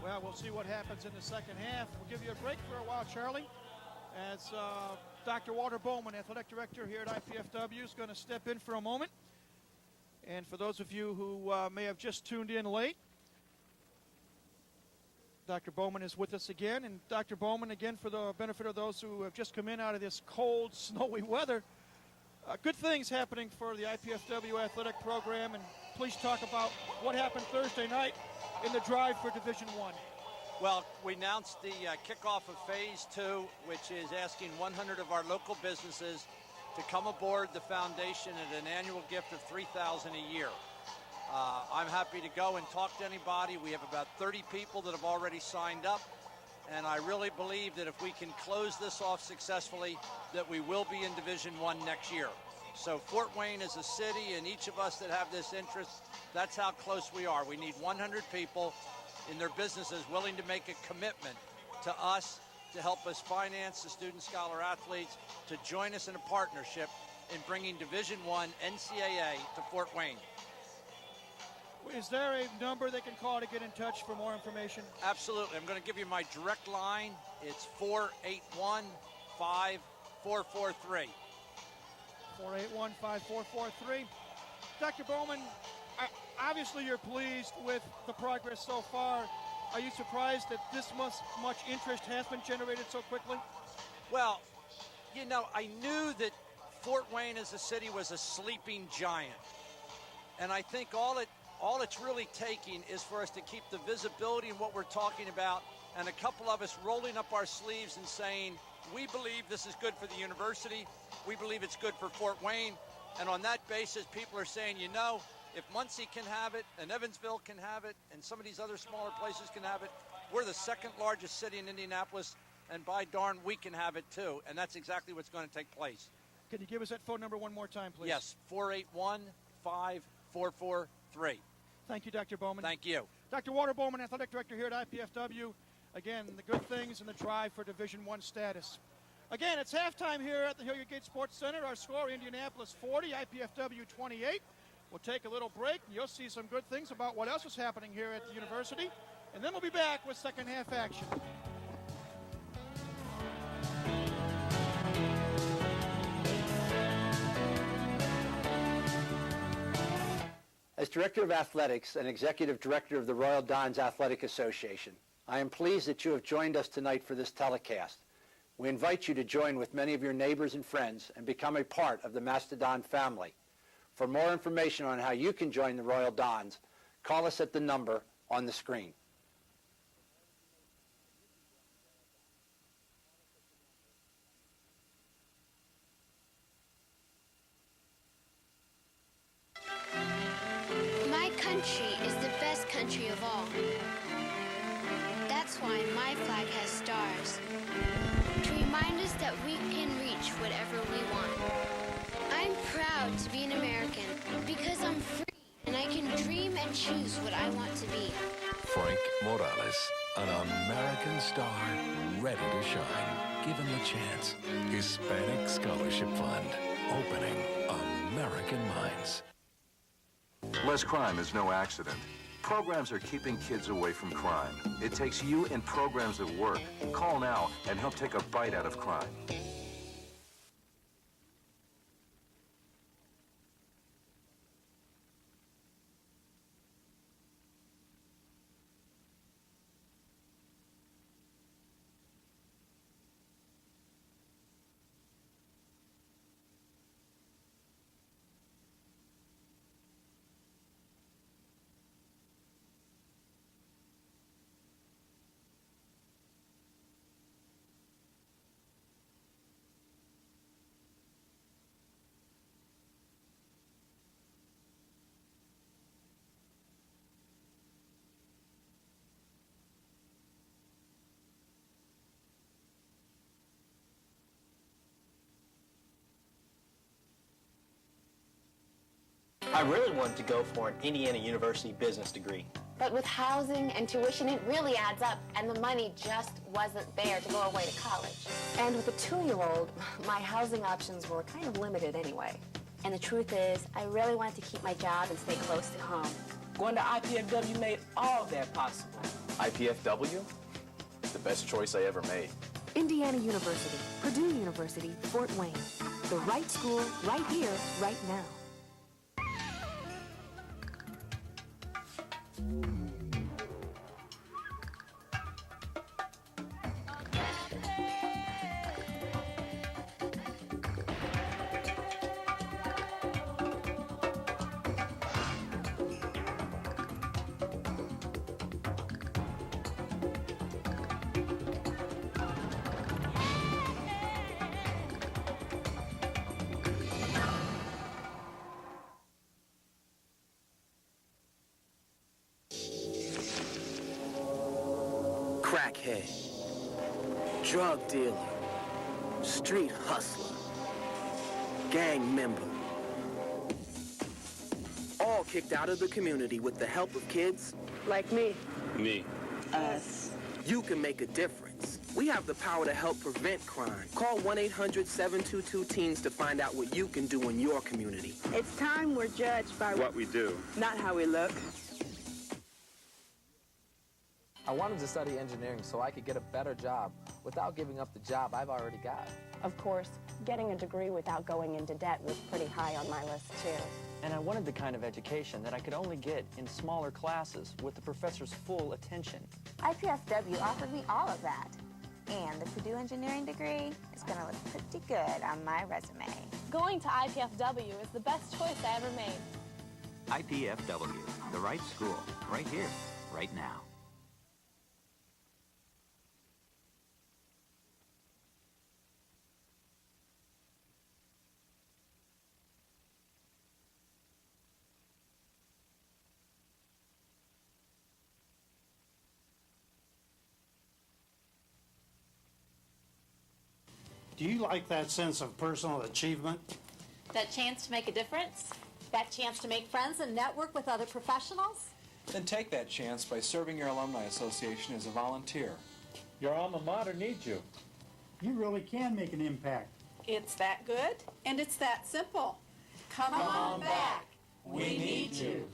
Well, we'll see what happens in the second half. We'll give you a break for a while, Charlie, as Dr. Walter Bowman, athletic director here at IPFW, is going to step in for a moment. And for those of you who may have just tuned in late, Dr. Bowman is with us again. And Dr. Bowman, again, for the benefit of those who have just come in out of this cold, snowy weather, Good things happening for the IPFW athletic program, and please talk about what happened Thursday night in the drive for Division I. Well, we announced the kickoff of Phase 2, which is asking 100 of our local businesses to come aboard the foundation at an annual gift of $3,000 a year. I'm happy to go and talk to anybody. We have about 30 people that have already signed up, and I really believe that if we can close this off successfully, that we will be in Division I next year. So Fort Wayne is a city, and each of us that have this interest, that's how close we are. We need 100 people in their businesses willing to make a commitment to us to help us finance the student scholar athletes, to join us in a partnership in bringing Division I NCAA to Fort Wayne. Is there a number they can call to get in touch for more information? Absolutely. I'm going to give you my direct line. It's 481-5443. 481-5443. Dr. Bowman, obviously you're pleased with the progress so far. Are you surprised that this much interest has been generated so quickly? Well, you know, I knew that Fort Wayne as a city was a sleeping giant. And I think all it's really taking is for us to keep the visibility in what we're talking about, and a couple of us rolling up our sleeves and saying, we believe this is good for the university, we believe it's good for Fort Wayne, and on that basis, people are saying, you know, if Muncie can have it, and Evansville can have it, and some of these other smaller places can have it, we're the second largest city in Indianapolis, and by darn, we can have it too, and that's exactly what's going to take place. Can you give us that phone number one more time, please? Yes, 481-5443. Thank you, Dr. Bowman. Thank you. Dr. Walter Bowman, Athletic Director here at IPFW. Again, the good things and the drive for Division I status. Again, it's halftime here at the Hilliard Gate Sports Center. Our score, Indianapolis 40, IPFW 28. We'll take a little break, and you'll see some good things about what else is happening here at the university. And then we'll be back with second half action. As Director of Athletics and Executive Director of the Royal Dons Athletic Association, I am pleased that you have joined us tonight for this telecast. We invite you to join with many of your neighbors and friends and become a part of the Mastodon family. For more information on how you can join the Royal Dons, call us at the number on the screen. My country is the best country of all. That's why my flag has stars, to remind us that we can reach whatever we want. I'm proud to be an American because I'm free and I can dream and choose what I want to be. Frank Morales, an American star ready to shine, given the chance. Hispanic Scholarship Fund, opening American minds. Less crime is no accident. Programs are keeping kids away from crime. It takes you and programs that work. Call now and help take a bite out of crime. I really wanted to go for an Indiana University business degree. But with housing and tuition, it really adds up, and the money just wasn't there to go away to college. And with a 2-year-old, my housing options were kind of limited anyway. And the truth is, I really wanted to keep my job and stay close to home. Going to IPFW made all that possible. IPFW? The best choice I ever made. Indiana University, Purdue University, Fort Wayne. The right school, right here, right now. crackhead, drug dealer, street hustler, gang member. All kicked out of the community with the help of kids like me. Me. Us. You can make a difference. We have the power to help prevent crime. Call 1-800-722-TEENS to find out what you can do in your community. It's time we're judged by What we do. not how we look. I wanted to study engineering so I could get a better job without giving up the job I've already got. Of course, getting a degree without going into debt was pretty high on my list, too. And I wanted the kind of education that I could only get in smaller classes with the professor's full attention. IPFW offered me all of that. And the Purdue engineering degree is going to look pretty good on my resume. Going to IPFW is the best choice I ever made. IPFW, the right school, right here, right now. Do you like that sense of personal achievement? That chance to make a difference? That chance to make friends and network with other professionals? Then take that chance by serving your alumni association as a volunteer. Your alma mater needs you. You really can make an impact. It's that good, and it's that simple. Come on back. We need you.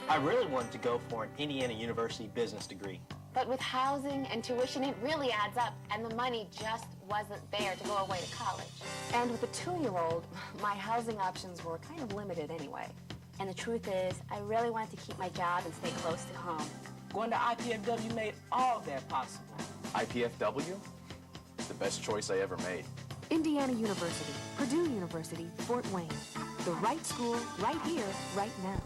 I really wanted to go for an Indiana University business degree. But with housing and tuition, it really adds up, and the money just wasn't there to go away to college. And with a 2-year-old, my housing options were kind of limited anyway. And the truth is, I really wanted to keep my job and stay close to home. Going to IPFW made all of that possible. IPFW? The best choice I ever made. Indiana University, Purdue University, Fort Wayne. The right school, right here, right now.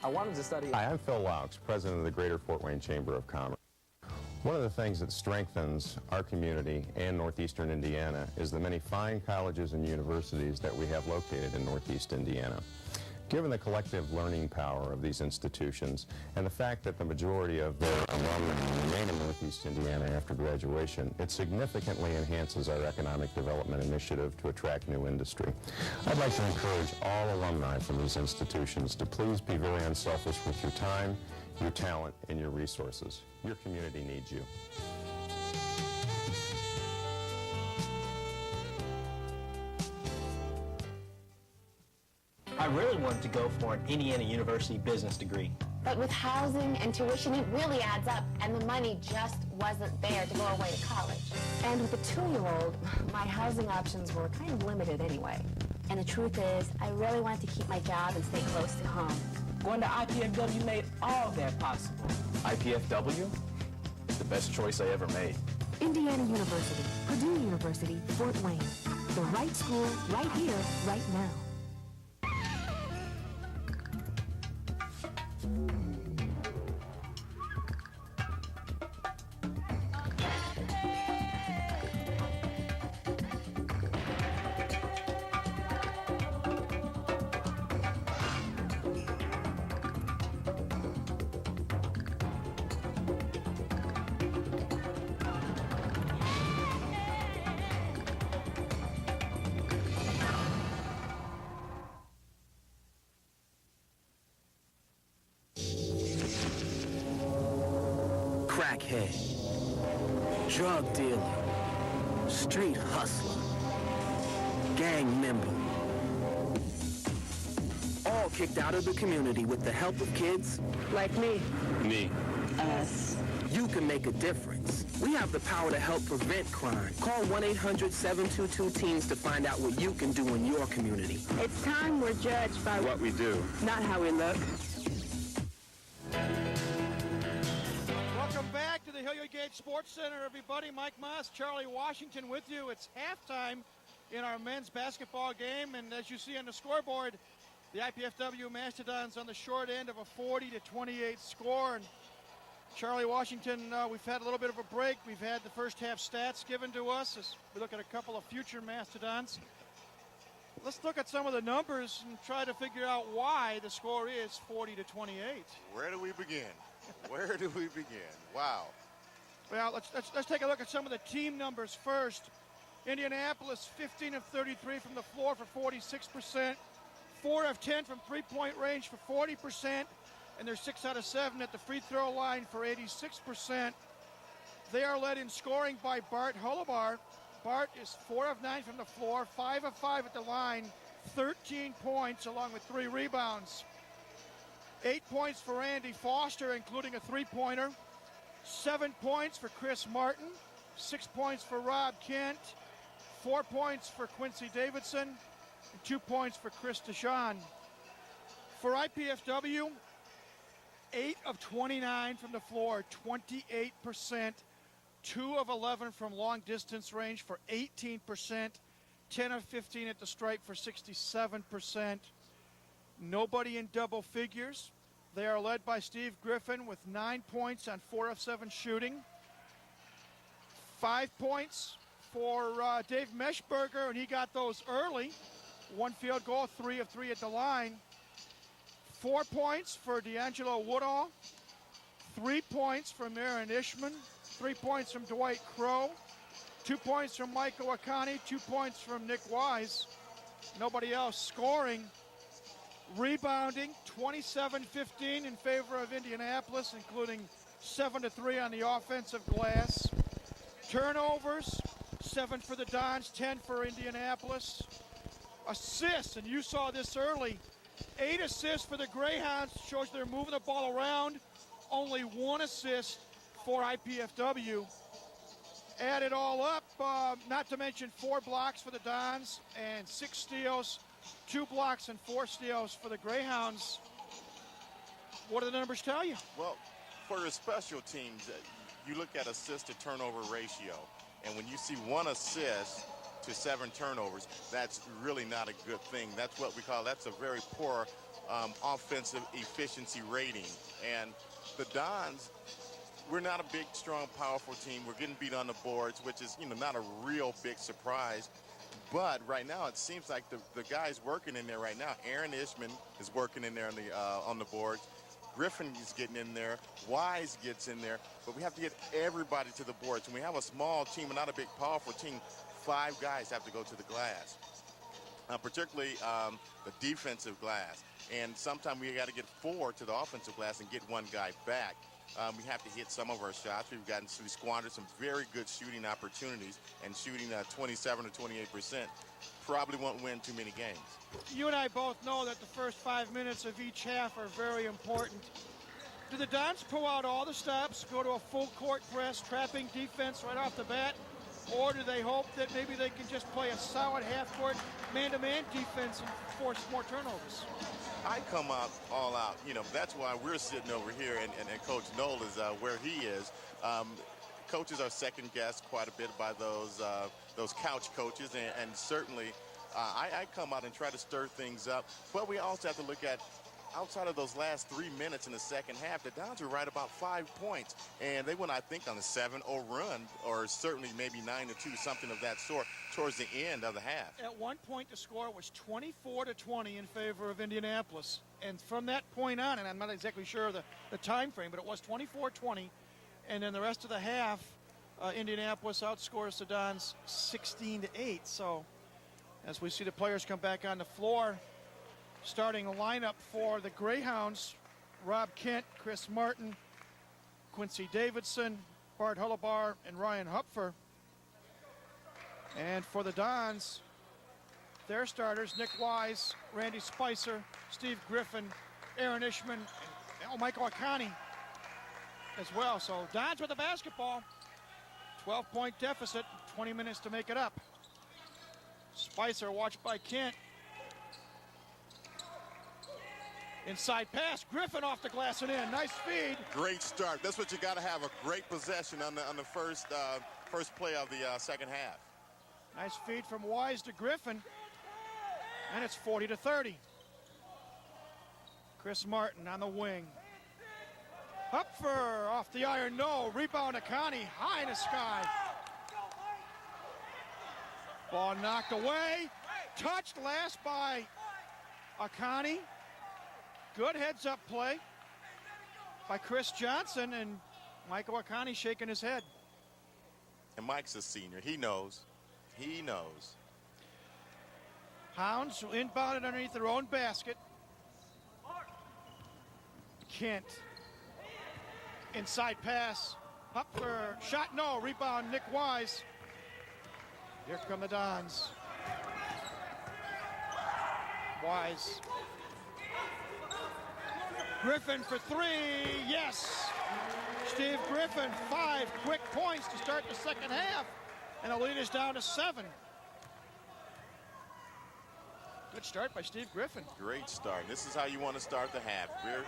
I wanted to study... Hi, I'm Phil Laux, president of the Greater Fort Wayne Chamber of Commerce. One of the things that strengthens our community and northeastern Indiana is the many fine colleges and universities that we have located in northeast Indiana. Given the collective learning power of these institutions and the fact that the majority of their alumni remain in northeast Indiana after graduation, it significantly enhances our economic development initiative to attract new industry. I'd like to encourage all alumni from these institutions to please be very unselfish with your time, your talent, and your resources. Your community needs you. I really wanted to go for an Indiana University business degree. But with housing and tuition, it really adds up, and the money just wasn't there to go away to college. And with a 2-year-old, my housing options were kind of limited anyway. And the truth is, I really wanted to keep my job and stay close to home. Going to IPFW made all of that possible. IPFW? The best choice I ever made. Indiana University, Purdue University, Fort Wayne. The right school, right here, right now. Crackhead, drug dealer, street hustler, gang member. All kicked out of the community with the help of kids like me. Me. Us. you can make a difference. We have the power to help prevent crime. Call 1-800-722-TEENS to find out what you can do in your community. It's time we're judged by What we do, not how we look. Welcome back to the Hilliard Gate Sports Center, everybody. Mike Moss, Charlie Washington with you. It's halftime in our men's basketball game, and as you see on the scoreboard, the IPFW Mastodons on the short end of a 40-28 score. And Charlie Washington, we've had a little bit of a break. We've had the first half stats given to us as we look at a couple of future Mastodons. Let's look at some of the numbers and try to figure out why the score is 40-28. Where do we begin? Where do we begin? Wow. Well, let's take a look at some of the team numbers first. Indianapolis, 15 of 33 from the floor for 46%. 4 of 10 from three-point range for 40%. And they're 6 out of 7 at the free throw line for 86%. They are led in scoring by Bart Hullabar. Bart is 4 of 9 from the floor, 5 of 5 at the line, 13 points along with 3 rebounds. 8 points for Andy Foster, including a three-pointer. 7 points for Chris Martin. 6 points for Rob Kent. 4 points for Quincy Davidson. And 2 points for Chris Deshawn. For IPFW, 8 of 29 from the floor, 28%. 2 of 11 from long distance range for 18%. 10 of 15 at the stripe for 67%. Nobody in double figures. They are led by Steve Griffin with 9 points on 4 of 7 shooting. 5 points for Dave Meshberger, and he got those early. 1 field goal, 3 of 3 at the line. 4 points for D'Angelo Woodall. 3 points from Aaron Ishman. 3 points from Dwight Crow. 2 points from Michael Akani. 2 points from Nick Wise. Nobody else scoring. Rebounding, 27-15 in favor of Indianapolis, including 7-3 on the offensive glass. Turnovers, 7 for the Dons, 10 for Indianapolis. Assists, and you saw this early, 8 assists for the Greyhounds, shows they're moving the ball around. Only 1 assist for IPFW. Add it all up, not to mention 4 blocks for the Dons and 6 steals, 2 blocks and 4 steals for the Greyhounds. What do the numbers tell you? Well, for your special teams, you look at assist to turnover ratio, and when you see 1 assist to 7 turnovers, that's really not a good thing. That's what we call, that's a very poor offensive efficiency rating. And the Dons, we're not a big, strong, powerful team. We're getting beat on the boards, which is, not a real big surprise. But right now, it seems like the guys working in there right now. Aaron Ishman is working in there on the boards. Griffin is getting in there. Wise gets in there. But we have to get everybody to the boards. When we have a small team and not a big, powerful team, 5 guys have to go to the glass, particularly the defensive glass. And sometimes we got to get 4 to the offensive glass and get 1 guy back. We have to hit some of our shots. We squandered some very good shooting opportunities, and shooting 27 or 28% probably won't win too many games. You and I both know that the first 5 minutes of each half are very important. Do the Dons pull out all the stops, go to a full court press, trapping defense right off the bat, or do they hope that maybe they can just play a solid half-court man-to-man defense and force more turnovers? I come out all out. That's why we're sitting over here, and Coach Knoll is where he is. Coaches are second guessed quite a bit by those couch coaches, and certainly I come out and try to stir things up. But we also have to look at, outside of those last 3 minutes in the second half, the Dons were right about 5 points, and they went, I think, on a 7-0 run, or certainly maybe 9-2, something of that sort, towards the end of the half. At one point, the score was 24-20 in favor of Indianapolis, and from that point on, and I'm not exactly sure of the time frame, but it was 24-20, and then the rest of the half, Indianapolis outscores the Dons 16-8. So, as we see the players come back on the floor, starting a lineup for the Greyhounds: Rob Kent, Chris Martin, Quincy Davidson, Bart Hullabar, and Ryan Hupfer. And for the Dons, their starters: Nick Wise, Randy Spicer, Steve Griffin, Aaron Ishman, and Michael Akani. as well. So Dons with the basketball. 12-point deficit, 20 minutes to make it up. Spicer watched by Kent. Inside pass, Griffin off the glass and in. Nice feed. Great start. That's what you got to have, a great possession on the first play of the second half. Nice feed from Wise to Griffin. And it's 40-30. Chris Martin on the wing. Hupfer off the iron, no. Rebound Akani, high in the sky. Ball knocked away. Touched last by Akani. Good heads-up play by Chris Johnson, and Michael Akani shaking his head. And Mike's a senior. He knows. He knows. Hounds inbounded underneath their own basket. Kent. Inside pass. Up for shot, no. Rebound, Nick Wise. Here come the Dons. Wise. Griffin for three, yes. Steve Griffin, 5 quick points to start the second half, and the lead is down to 7. Good start by Steve Griffin. Great start. This is how you want to start the half. We're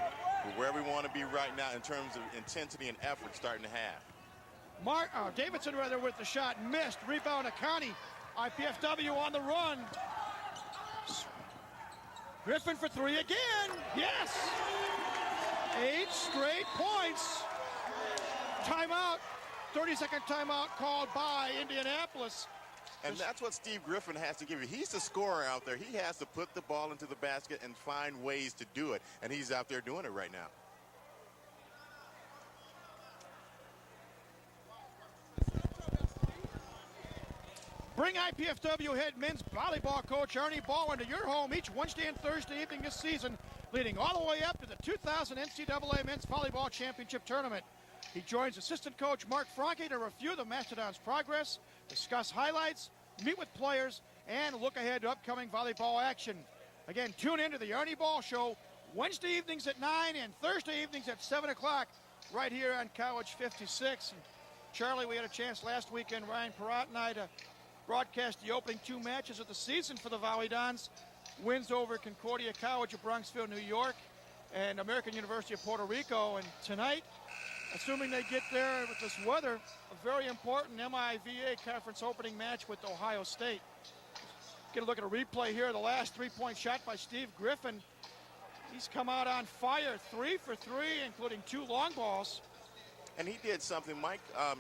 where we want to be right now in terms of intensity and effort starting the half. Davidson with the shot, missed. Rebound Akani. IPFW on the run. Griffin for three again. Yes. 8 straight points. Timeout. 30-second timeout called by Indianapolis. And that's what Steve Griffin has to give you. He's the scorer out there. He has to put the ball into the basket and find ways to do it. And he's out there doing it right now. Bring IPFW head men's volleyball coach Ernie Baldwin to your home each Wednesday and Thursday evening this season, leading all the way up to the 2000 NCAA Men's Volleyball Championship Tournament. He joins assistant coach Mark Franke to review the Mastodons' progress, discuss highlights, meet with players, and look ahead to upcoming volleyball action. Again, tune in to the Ernie Ball Show Wednesday evenings at 9 and Thursday evenings at 7 o'clock right here on College 56. And Charlie, we had a chance last weekend, Ryan Perrott and I, to broadcast the opening 2 matches of the season for the Volley Dons. Wins over Concordia College of Bronxville, New York, and American University of Puerto Rico. And tonight, assuming they get there with this weather, a very important MIVA conference opening match with Ohio State. Get a look at a replay here. The last 3-point shot by Steve Griffin. He's come out on fire, 3 for 3, including 2 long balls. And he did something,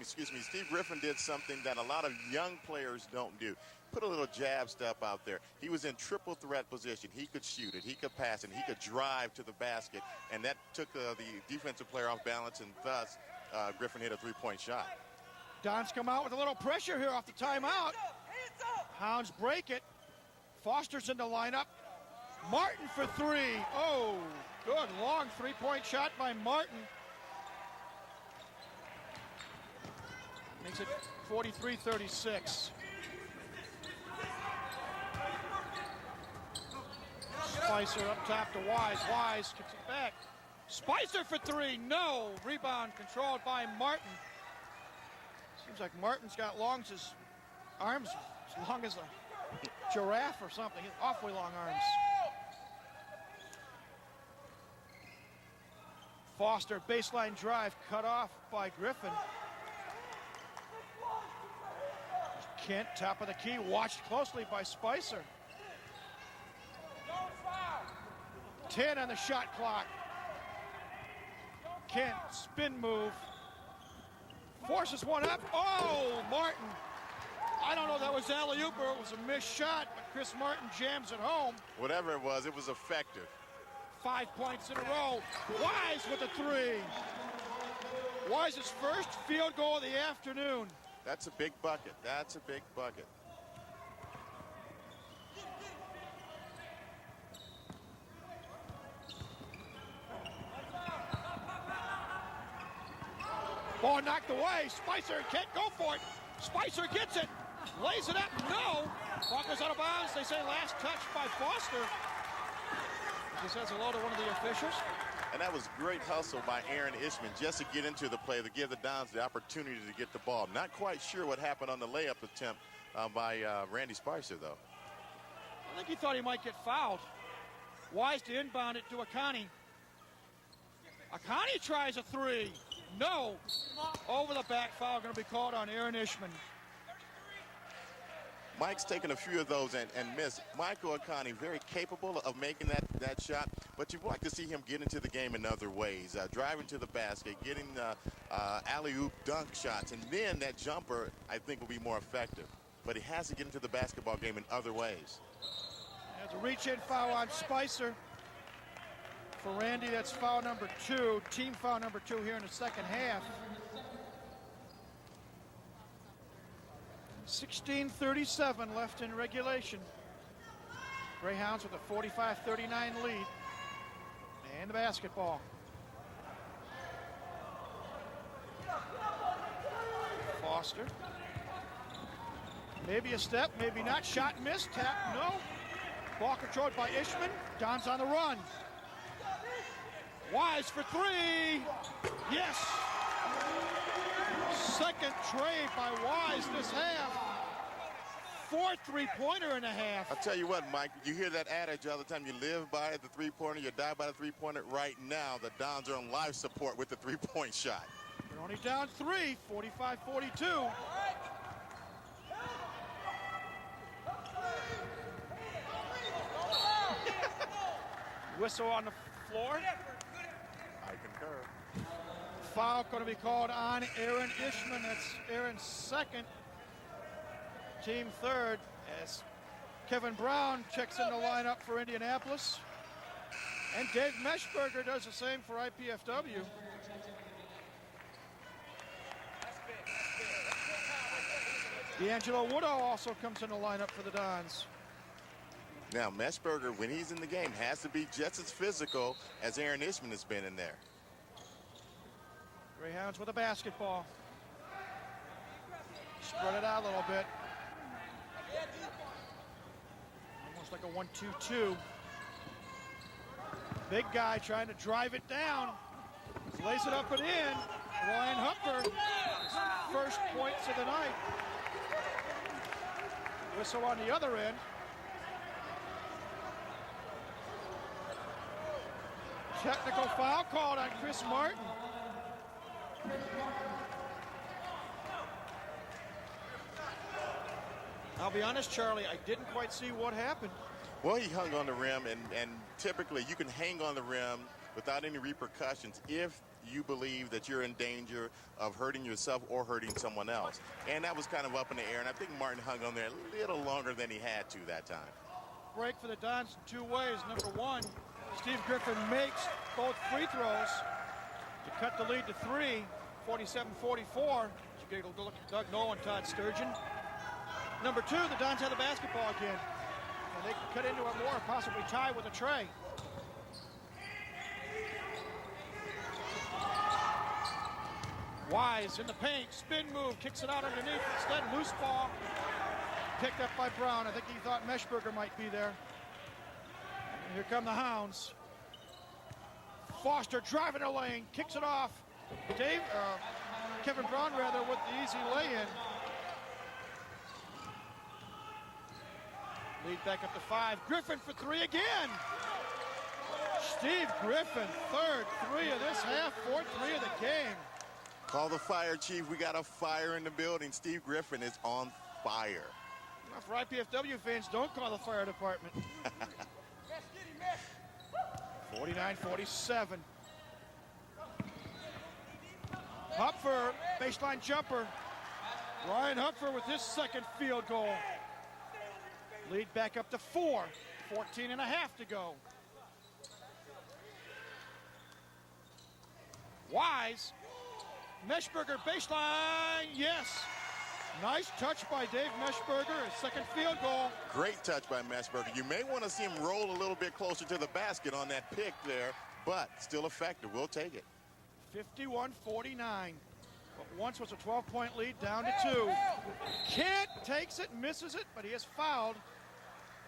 Steve Griffin did something that a lot of young players don't do. Put a little jab step out there. He was in triple threat position. He could shoot it, he could pass it, he could drive to the basket, and that took the defensive player off balance, and thus Griffin hit a 3-point shot. Dons come out with a little pressure here off the timeout. Hounds break it. Foster's in the lineup. Martin for 3. Oh, good long 3-point shot by Martin. Makes it 43-36. Spicer up top to Wise. Wise kicks it back. Spicer for 3. No. Rebound controlled by Martin. Seems like Martin's got his arms as long as a giraffe or something. Awfully long arms. Foster, baseline drive, cut off by Griffin. Kent, top of the key, watched closely by Spicer. 10 on the shot clock. Kent, spin move. Forces one up. Oh, Martin. I don't know if that was alley-oop or it was a missed shot, but Chris Martin jams it home. Whatever it was effective. 5 points in a row. Wise with a 3. Wise's first field goal of the afternoon. That's a big bucket. That's a big bucket. Ball knocked away. Spicer can't go for it. Spicer gets it. Lays it up. No. Ball goes out of bounds. They say last touch by Foster. He says hello to one of the officials. And that was great hustle by Aaron Ishman just to get into the play, to give the Dons the opportunity to get the ball. Not quite sure what happened on the layup attempt by Randy Spicer, though. I think he thought he might get fouled. Wise to inbound it to Akani. Akani tries a three. No. Over the back foul going to be called on Aaron Ishman. Mike's taken a few of those and missed. Michael Akani, very capable of making that shot, but you'd like to see him get into the game in other ways. Driving to the basket, getting alley-oop dunk shots, and then that jumper, I think, will be more effective. But he has to get into the basketball game in other ways. There's a reach-in foul on Spicer. For Randy, that's foul number 2, team foul number 2 here in the second half. 16:37 left in regulation. Greyhounds with a 45-39 lead. And the basketball. Foster. Maybe a step, maybe not. Shot missed, tap, no. Ball controlled by Ishman. Don's on the run. Wise for three. Yes. Second trade by Wise this half. 4th three-pointer in a half. I'll tell you what, Mike, you hear that adage all the time. You live by the three-pointer, you die by the three-pointer. Right now, the Dons are on life support with the three-point shot. They're only down 3, 45-42. Whistle on the floor. I concur. Foul going to be called on Aaron Ishman. That's Aaron's second, team third, as Kevin Brown checks in the lineup for Indianapolis. And Dave Meshberger does the same for IPFW. D'Angelo Woodall also comes in the lineup for the Dons. Now, Meshberger, when he's in the game, has to be just as physical as Aaron Ishman has been in there. Greyhounds with a basketball. Spread it out a little bit. Almost like a 1-2-2. Big guy trying to drive it down. Lays it up and in. Ryan Hupper, first points of the night. Whistle on the other end. Technical foul called on Chris Martin. I'll be honest, Charlie, I didn't quite see what happened. Well, he hung on the rim, and typically you can hang on the rim without any repercussions if you believe that you're in danger of hurting yourself or hurting someone else. And that was kind of up in the air, and I think Martin hung on there a little longer than he had to that time. Break for the Dons in 2 ways. Number 1, Steve Griffin makes both free throws to cut the lead to 3, 47-44. You get a look at Doug Nolan, Todd Sturgeon. Number 2, the Dons have the basketball again. And they can cut into it more, possibly tie with a tray. Wise in the paint, spin move, kicks it out underneath. Instead, loose ball, picked up by Brown. I think he thought Meshberger might be there. And here come the Hounds. Foster driving the lane, kicks it off. Kevin Brown rather with the easy lay-in. Lead back up to 5. Griffin for 3 again. Steve Griffin, third 3 of this half, 4th 3 of the game. Call the fire, Chief. We got a fire in the building. Steve Griffin is on fire. Well, for IPFW fans, don't call the fire department. 49-47. Hupfer, baseline jumper. Ryan Hupfer with his second field goal. Lead back up to 4. 14 and a half to go. Wise. Meshberger baseline, yes. Nice touch by Dave Meshberger, his second field goal. Great touch by Meshberger. You may want to see him roll a little bit closer to the basket on that pick there, but still effective. We'll take it. 51-49. What once was a 12-point lead, down to 2. Kent takes it, misses it, but he is fouled.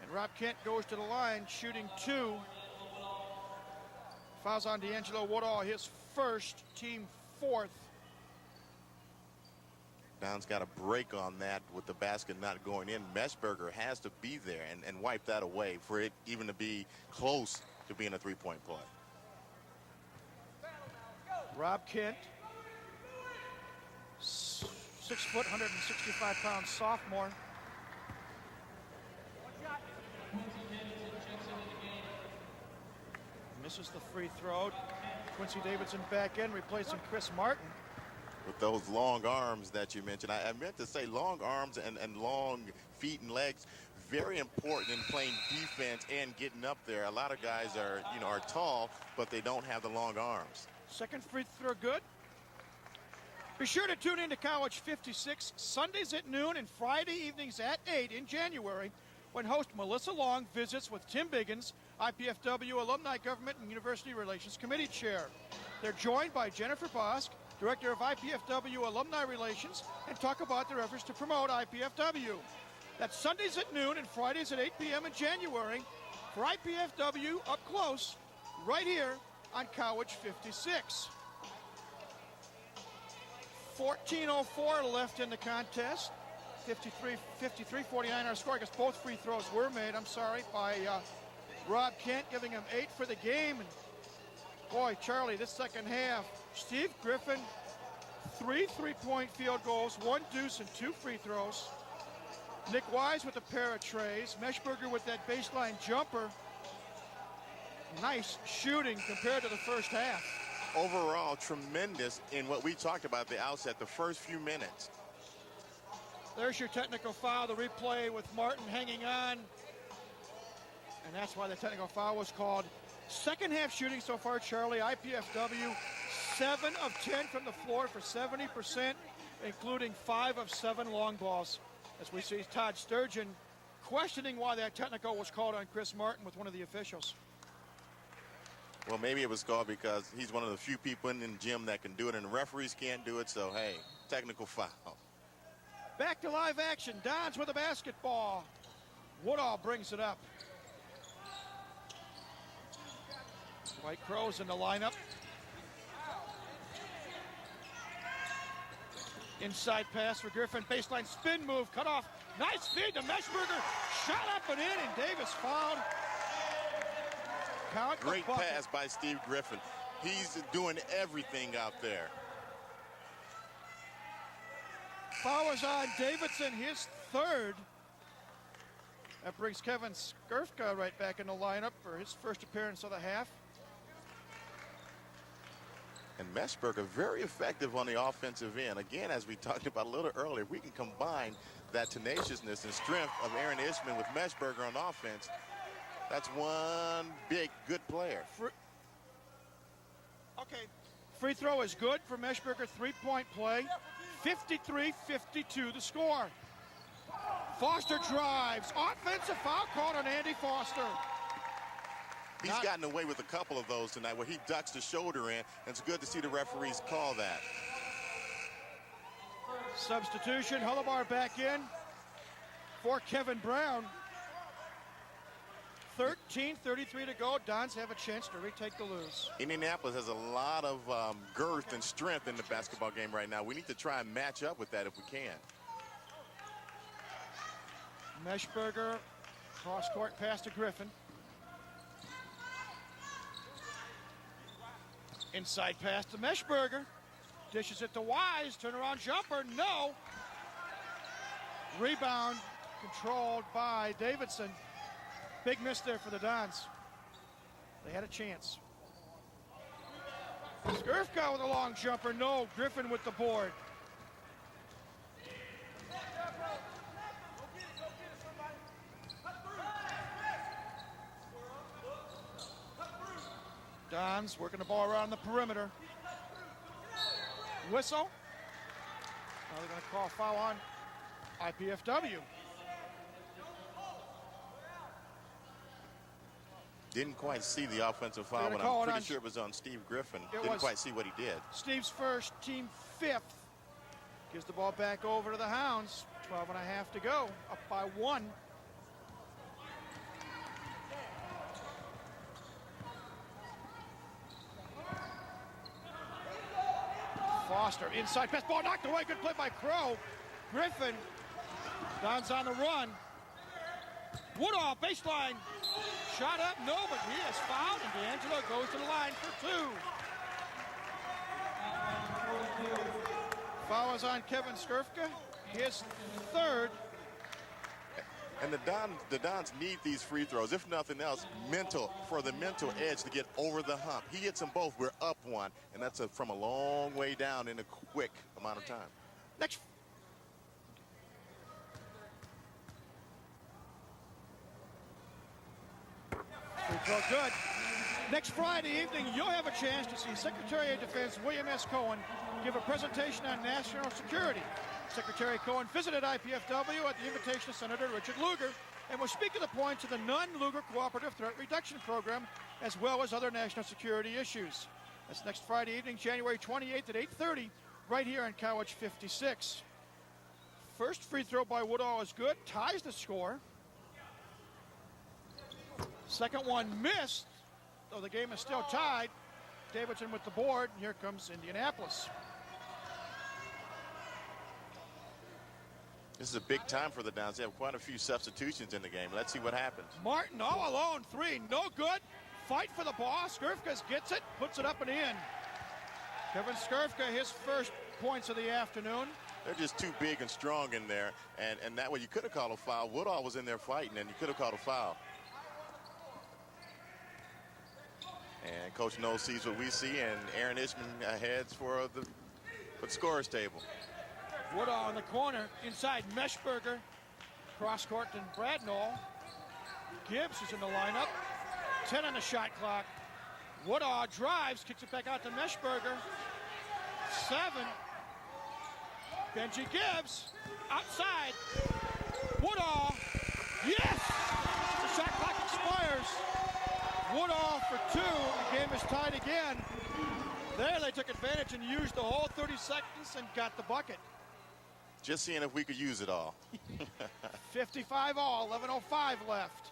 And Rob Kent goes to the line, shooting 2. Fouls on D'Angelo Woodall, his first, team fourth. Don's got a break on that with the basket not going in. Meshberger has to be there and wipe that away for it even to be close to being a three-point play. Rob Kent, 6 foot, 165-pound sophomore. Misses the free throw. Quincy Davidson back in, replacing Chris Martin. With those long arms that you mentioned, I meant to say long arms and long feet and legs, very important in playing defense and getting up there. A lot of guys are tall, but they don't have the long arms. Second free throw good. Be sure to tune in to College 56 Sundays at noon and Friday evenings at 8 in January when host Melissa Long visits with Tim Biggins, IPFW Alumni Government and University Relations Committee Chair. They're joined by Jennifer Bosk, Director of IPFW Alumni Relations, and talk about their efforts to promote IPFW. That's Sundays at noon and Fridays at 8 p.m. in January for IPFW Up Close, right here on College 56. 14:04 left in the contest. 53-49 our score. I guess both free throws were made, by Rob Kent, giving him 8 for the game. And boy, Charlie, this second half, Steve Griffin, 3 three-point field goals, 1 deuce and 2 free throws. Nick Wise with a pair of trays. Meshberger with that baseline jumper. Nice shooting compared to the first half. Overall, tremendous in what we talked about at the outset, the first few minutes. There's your technical foul, the replay with Martin hanging on. And that's why the technical foul was called. Second half shooting so far, Charlie, IPFW, 7 of 10 from the floor for 70%, including 5 of 7 long balls. As we see Todd Sturgeon questioning why that technical was called on Chris Martin with one of the officials. Well, maybe it was called because he's one of the few people in the gym that can do it, and the referees can't do it, so hey, technical foul. Back to live action. Dons with a basketball. Woodall brings it up. White Crows in the lineup. Inside pass for Griffin. Baseline spin move. Cut off. Nice feed to Meshberger. Shot up and in, and Davis fouled. Count Great pass by Steve Griffin. He's doing everything out there. Foul is on Davidson, his third. That brings Kevin Skurfka right back in the lineup for his first appearance of the half. And Meshberger very effective on the offensive end. Again, as we talked about a little earlier, we can combine that tenaciousness and strength of Aaron Ishman with Meshberger on offense. That's one big, good player. Free throw is good for Meshberger. Three-point play. 53-52 the score. Foster drives. Offensive foul called on Andy Foster. He's gotten away with a couple of those tonight where he ducks the shoulder in. And it's good to see the referees call that. Substitution. Hullabar back in for Kevin Brown. 13:33 to go. Dons have a chance to retake the lose. Indianapolis has a lot of girth and strength in the basketball game right now. We need to try and match up with that if we can. Meshberger, cross-court pass to Griffin. Inside pass to Meshberger. Dishes it to Wise. Turnaround jumper. No. Rebound controlled by Davidson. Big miss there for the Dons. They had a chance. Skurfka with a long jumper. No. Griffin with the board. Dons working the ball around the perimeter. Whistle. Now they're going to call a foul on IPFW. Didn't quite see the offensive foul, but I'm pretty sure it was on Steve Griffin. Didn't quite see what he did. Steve's first, team fifth. Gives the ball back over to the Hounds. 12 and a half to go. Up by 1. Foster, inside pass, ball knocked away, good play by Crow. Griffin, Don's on the run. Woodall, baseline, shot up, no, but he is fouled, and D'Angelo goes to the line for 2. Foul is on Kevin Skurfka, his 3rd. And the Dons need these free throws, if nothing else, for the mental edge to get over the hump. He hits them both. We're up 1, and that's from a long way down in a quick amount of time. Next. Free throw good. Next Friday evening, you'll have a chance to see Secretary of Defense William S. Cohen give a presentation on national security. Secretary Cohen visited IPFW at the invitation of Senator Richard Lugar and will speak to the points of the non-Lugar Cooperative Threat Reduction Program, as well as other national security issues. That's next Friday evening, January 28th at 8:30, right here on College 56. First free throw by Woodall is good, ties the score. Second one missed, though the game is still tied. Davidson with the board, and here comes Indianapolis. This is a big time for the Dons. They have quite a few substitutions in the game. Let's see what happens. Martin all alone, 3, no good. Fight for the ball. Skurfka gets it, puts it up and in. Kevin Skurfka, his first points of the afternoon. They're just too big and strong in there, and that way you could have called a foul. Woodall was in there fighting, and you could have called a foul. And Coach Knowles sees what we see, and Aaron Ishman heads for the scorer's table. Woodall in the corner, inside Meshberger, cross court to Bradnall. Gibbs is in the lineup. 10 on the shot clock. Woodall drives, kicks it back out to Meshberger. 7. Benji Gibbs outside. Woodall, yes! The shot clock expires. Woodall for 2. The game is tied again. There they took advantage and used the whole 30 seconds and got the bucket. Just seeing if we could use it all. 55 all, 11:05 left.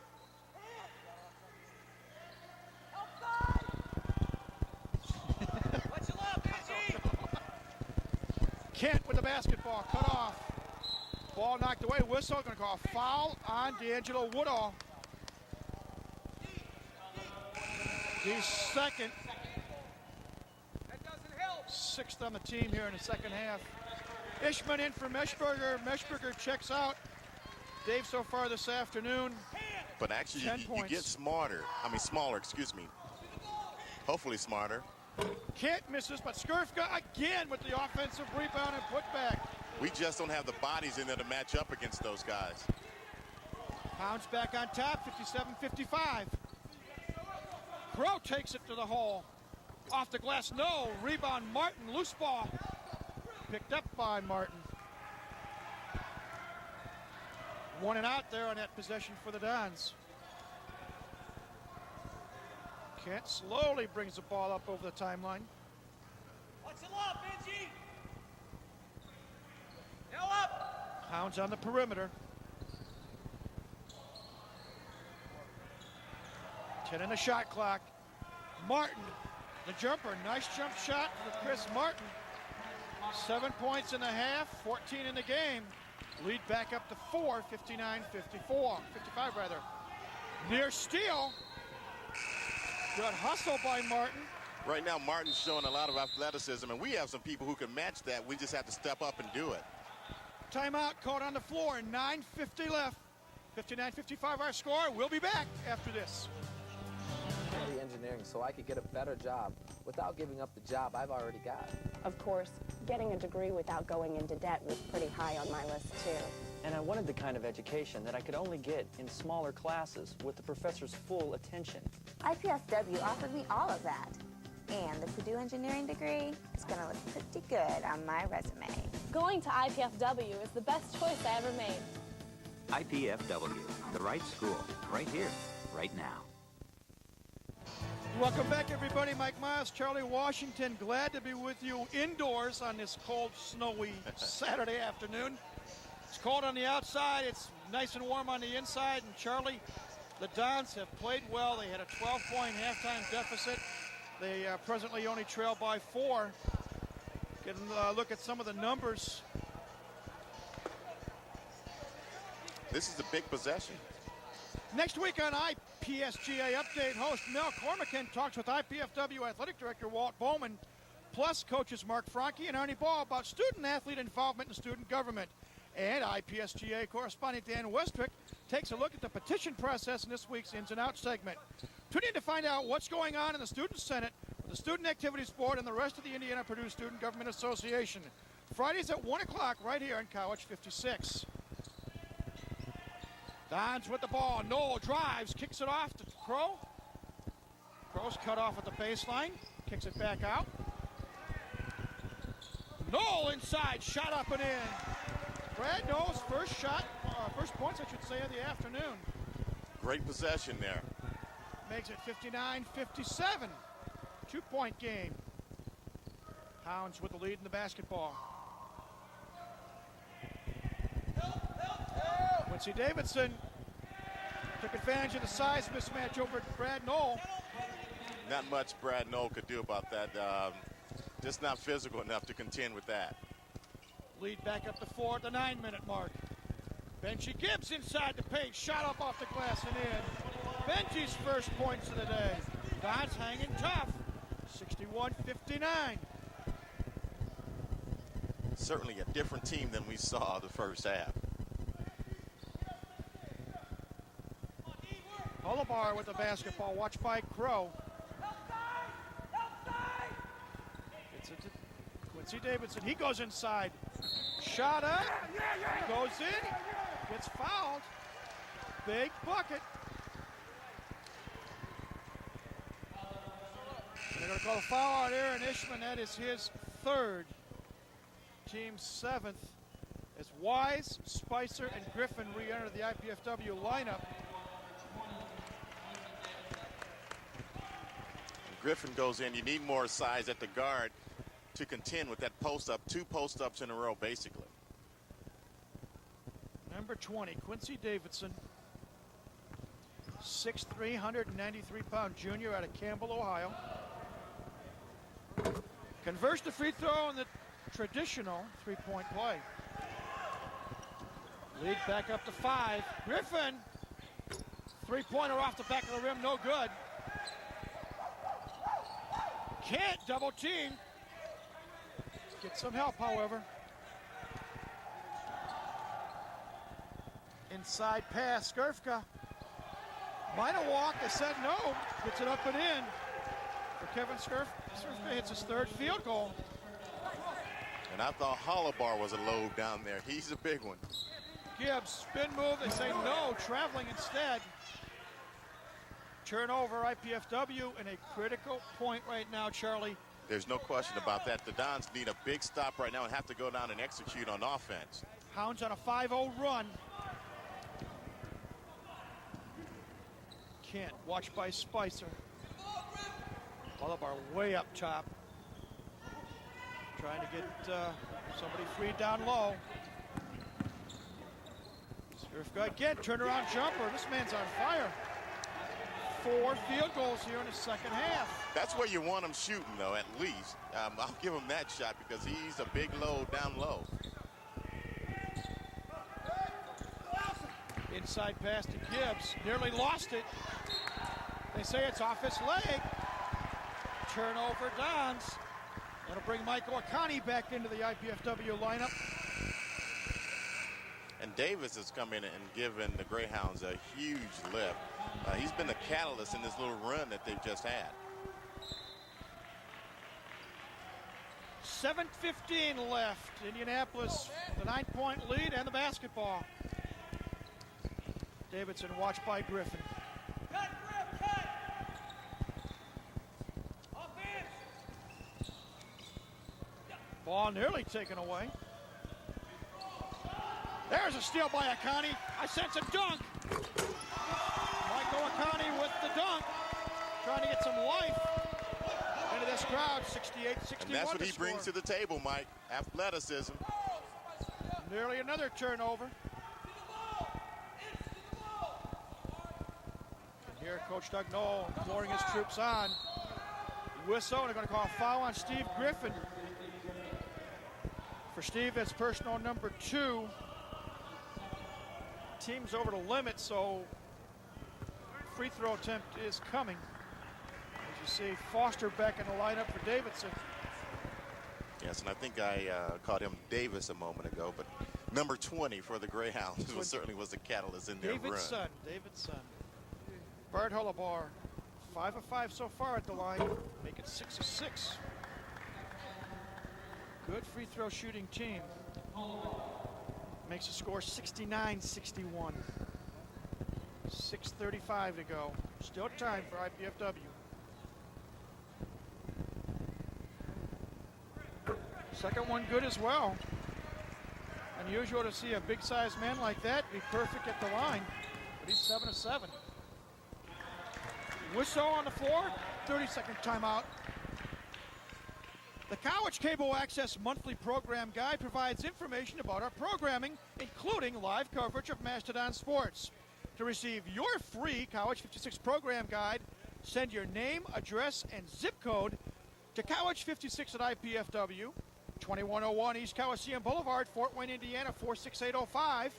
Kent with the basketball, cut off. Ball knocked away, whistle, gonna call a foul on D'Angelo Woodall. He's second. 6th on the team here in the second half. Ishman in for Meshberger. Meshberger checks out. Dave so far this afternoon. But actually, you get smarter. I mean, smaller, excuse me. Hopefully smarter. Kent misses, but Skurfka again with the offensive rebound and putback. We just don't have the bodies in there to match up against those guys. Pounds back on top, 57-55. Crow takes it to the hole. Off the glass, no. Rebound, Martin, loose ball. Picked up by Martin. 1 and out there on that possession for the Dons. Kent slowly brings the ball up over the timeline. Watch it up, Benji! Now up! Pounds on the perimeter. 10 in the shot clock. Martin, the jumper. Nice jump shot for Chris Martin. 7 points in the half, 14 in the game. Lead back up to 4, 55 rather. Near steal. Good hustle by Martin. Right now, Martin's showing a lot of athleticism, and we have some people who can match that. We just have to step up and do it. Timeout caught on the floor, 9:50 left. 59-55 our score. We'll be back after this. Study engineering so I could get a better job without giving up the job I've already got. Of course, getting a degree without going into debt was pretty high on my list, too. And I wanted the kind of education that I could only get in smaller classes with the professor's full attention. IPFW offered me all of that. And the Purdue engineering degree is going to look pretty good on my resume. Going to IPFW is the best choice I ever made. IPFW, the right school, right here, right now. Welcome back, everybody. Mike Miles, Charlie Washington. Glad to be with you indoors on this cold, snowy Saturday afternoon. It's cold on the outside. It's nice and warm on the inside. And Charlie, the Dons have played well. They had a 12-point halftime deficit. They presently only trail by 4. Get a look at some of the numbers. This is a big possession. Next week on IPSGA Update, host Mel Cormican talks with IPFW Athletic Director Walt Bowman, plus coaches Mark Franke and Arnie Ball about student-athlete involvement in student government. And IPSGA correspondent Dan Westrick takes a look at the petition process in this week's Ins and Outs segment. Tune in to find out what's going on in the Student Senate, with the Student Activities Board, and the rest of the Indiana Purdue Student Government Association. Fridays at 1 o'clock right here on College 56. Dons with the ball. Knoll drives, kicks it off to Crow. Crow's cut off at the baseline, kicks it back out. Knoll inside, shot up and in. Brad Knoll's first points, I should say, of the afternoon. Great possession there. Makes it 59-57. 2-point game. Hounds with the lead in the basketball. Quincy Davidson took advantage of the size mismatch over Brad Knoll. Not much Brad Knoll could do about that. Just not physical enough to contend with that. Lead back up to 4 at the 9-minute mark. Benji Gibbs inside the paint, shot up off the glass and in. Benji's first points of the day. Dons hanging tough, 61-59. Certainly a different team than we saw the first half. Hullabar with the basketball, watched by Crow. It's to Quincy Davidson, he goes inside. Shot up, goes in, gets fouled. Big bucket. They're going to call a foul on Aaron Ishman. That is his third. Team 7th. As Wise, Spicer, and Griffin re-enter the IPFW lineup. Griffin goes in. You need more size at the guard to contend with that post-up. 2 post-ups in a row, basically. Number 20, Quincy Davidson. 6'3", 193-pound junior out of Campbell, Ohio. Converts the free throw in the traditional three-point play. Lead back up to 5. Griffin, three-pointer off the back of the rim, no good. Can't double team. Get some help, however. Inside pass, Skurfka. Might have walked, they said no. Gets it up and in for Kevin Skurfka. Skurfka hits his third field goal. And I thought Hullabar was a load down there. He's a big one. Gibbs, spin move, they say no, traveling instead. Turnover, IPFW, and a critical point right now, Charlie. There's no question about that. The Dons need a big stop right now and have to go down and execute on offense. Hounds on a 5-0 run. Can't, watched by Spicer. Hullabar way up top. Trying to get somebody freed down low. Skurfka again, turnaround jumper. This man's on fire. 4 field goals here in the second half. That's where you want him shooting, though, at least. I'll give him that shot because he's a big load down low. Inside pass to Gibbs. Nearly lost it. They say it's off his leg. Turnover, Dons. That'll bring Michael Akani back into the IPFW lineup. And Davis has come in and given the Greyhounds a huge lift. He's been the catalyst in this little run that they've just had. 7:15 left. Indianapolis, the 9-point lead and the basketball. Davidson watched by Griffin. Cut, Griff, cut! Offense! Ball nearly taken away. There's a steal by Akani. I sense a dunk. Michael Akani with the dunk. Trying to get some life into this crowd. 68-61. And that's what he brings to the table, Mike. Athleticism. Nearly another turnover. And here Coach Doug Knoll imploring his troops on. Whistle, and they're going to call a foul on Steve Griffin. For Steve, that's personal number 2. Team's over the limit, so free throw attempt is coming. As you see, Foster back in the lineup for Davidson. Yes, and I think I called him Davis a moment ago, but number 20 for the Greyhounds certainly was the catalyst in their run. Davidson. Bart Hullabar, 5 of 5 so far at the line, make it 6 of 6. Good free throw shooting team. Makes the score 69-61. 6:35 to go. Still time for IPFW. Second one good as well. Unusual to see a big-sized man like that be perfect at the line, but he's 7 of 7. Whistle on the floor, 30-second timeout. The College Cable Access Monthly Program Guide provides information about our programming, including live coverage of Mastodon sports. To receive your free College 56 program guide, send your name, address, and zip code to College56 at IPFW, 2101 East Coliseum Boulevard, Fort Wayne, Indiana, 46805,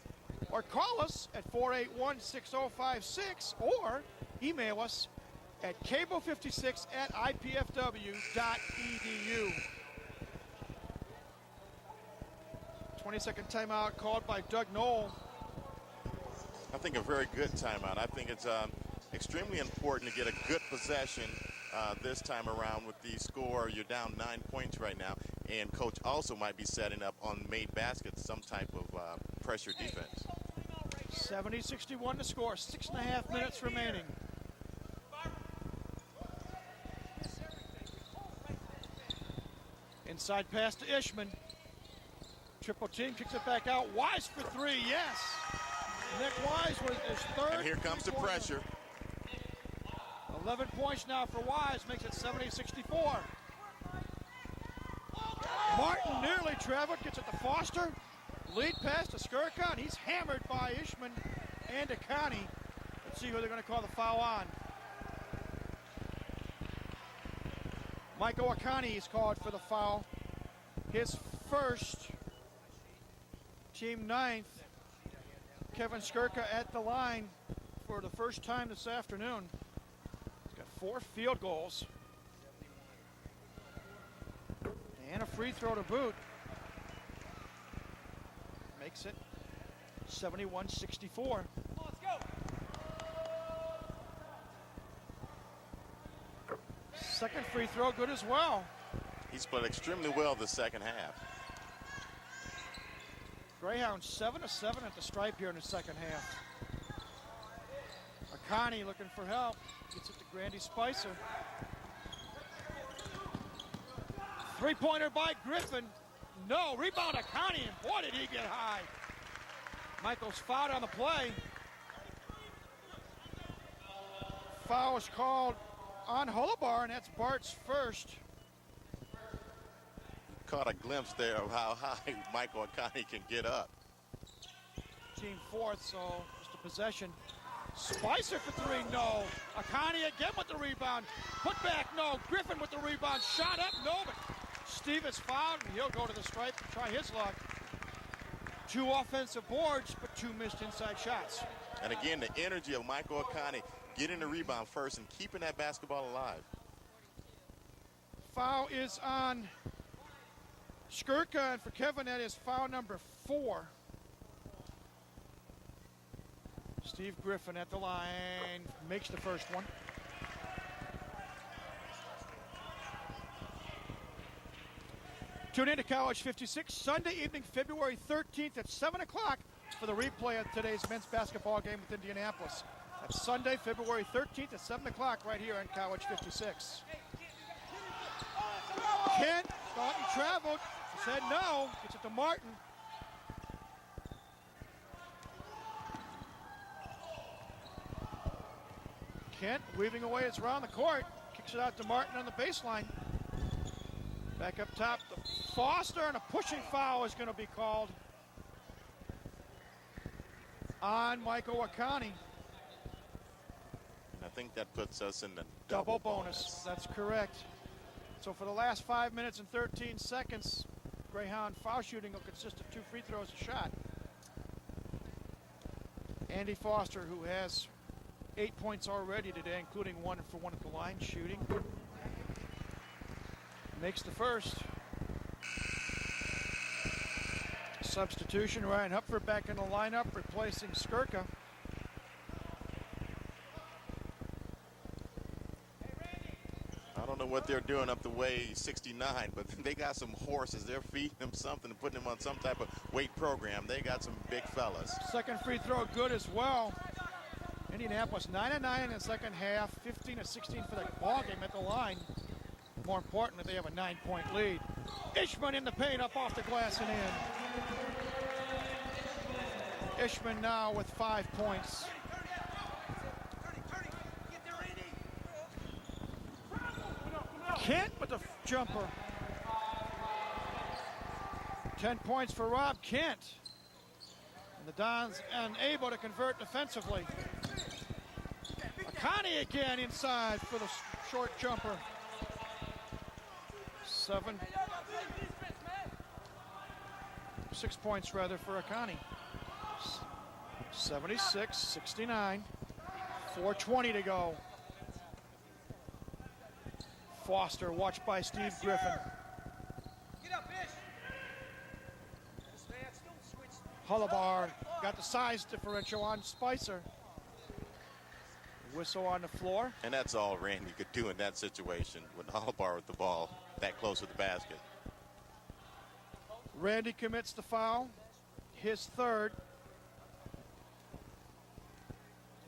or call us at 481-6056, or email us at cable56@ipfw.edu. 20-second timeout called by Doug Knoll. I think a very good timeout. I think it's extremely important to get a good possession this time around with the score. You're down 9 points right now, and coach also might be setting up on made baskets some type of pressure defense. 70-61 to score, 6.5 minutes remaining. Inside pass to Ishman. Triple team kicks it back out. Wise for 3, yes. Nick Wise was his third. And here comes the pressure. 11 points now for Wise, makes it 70-64. Martin nearly traveled, gets it to Foster. Lead pass to Skirka, and he's hammered by Ishman and Akani. Let's see who they're going to call the foul on. Michael Akani is called for the foul. His first, team 9th. Kevin Skirka at the line for the first time this afternoon. He's got 4 field goals. And a free throw to boot. Makes it 71-64. Let's go. Second free throw good as well. He's played extremely well the second half. Greyhounds 7 of 7 at the stripe here in the second half. Akani looking for help. Gets it to Grandy Spicer. Three-pointer by Griffin. No, rebound Akani, and boy did he get high. Michaels fouled on the play. Foul is called on Hullabar, and that's Bart's first. Caught a glimpse there of how high Michael Akani can get up. Team 4th, so just a possession. Spicer for 3, no. Akani again with the rebound. Put back, no. Griffin with the rebound. Shot up, no. But Steve is fouled, and he'll go to the stripe and try his luck. 2 offensive boards, but 2 missed inside shots. And again, the energy of Michael Akani getting the rebound first and keeping that basketball alive. Foul is on Skirka, and for Kevin, that is foul number 4. Steve Griffin at the line, makes the first one. Tune in to College 56 Sunday evening, February 13th at 7 o'clock for the replay of today's men's basketball game with Indianapolis. That's Sunday, February 13th at 7 o'clock right here on College 56. Kent thought he traveled, said no, gets it to Martin. Kent weaving away, it's around the court, kicks it out to Martin on the baseline. Back up top to Foster, and a pushing foul is going to be called on Michael Akani. And I think that puts us in the double bonus. That's correct. So for the last 5 minutes and 13 seconds, Greyhound foul shooting will consist of 2 free throws a shot. Andy Foster, who has 8 points already today, including 1 for 1 at the line shooting, makes the first. Substitution, Ryan Hupford back in the lineup, replacing Skirka. I don't know what they're doing up the way 69, but they got some horses. They're feeding them something, putting them on some type of weight program. They got some big fellas. Second free throw good as well. Indianapolis 9-9 in the second half, 15-16 for the ball game at the line. More importantly, they have a 9-point lead. Ishman in the paint, up off the glass and in. Ishman now with 5 points. Kent with the jumper. 10 points for Rob Kent. And the Dons unable to convert defensively. Akani again inside for the short jumper. 6 points rather for Akani. 76-69. 4:20 to go. Foster watched by Steve Griffin. Hullabar got the size differential on Spicer. Whistle on the floor. And that's all Randy could do in that situation with Hullabar with the ball that close to the basket. Randy commits the foul, his third.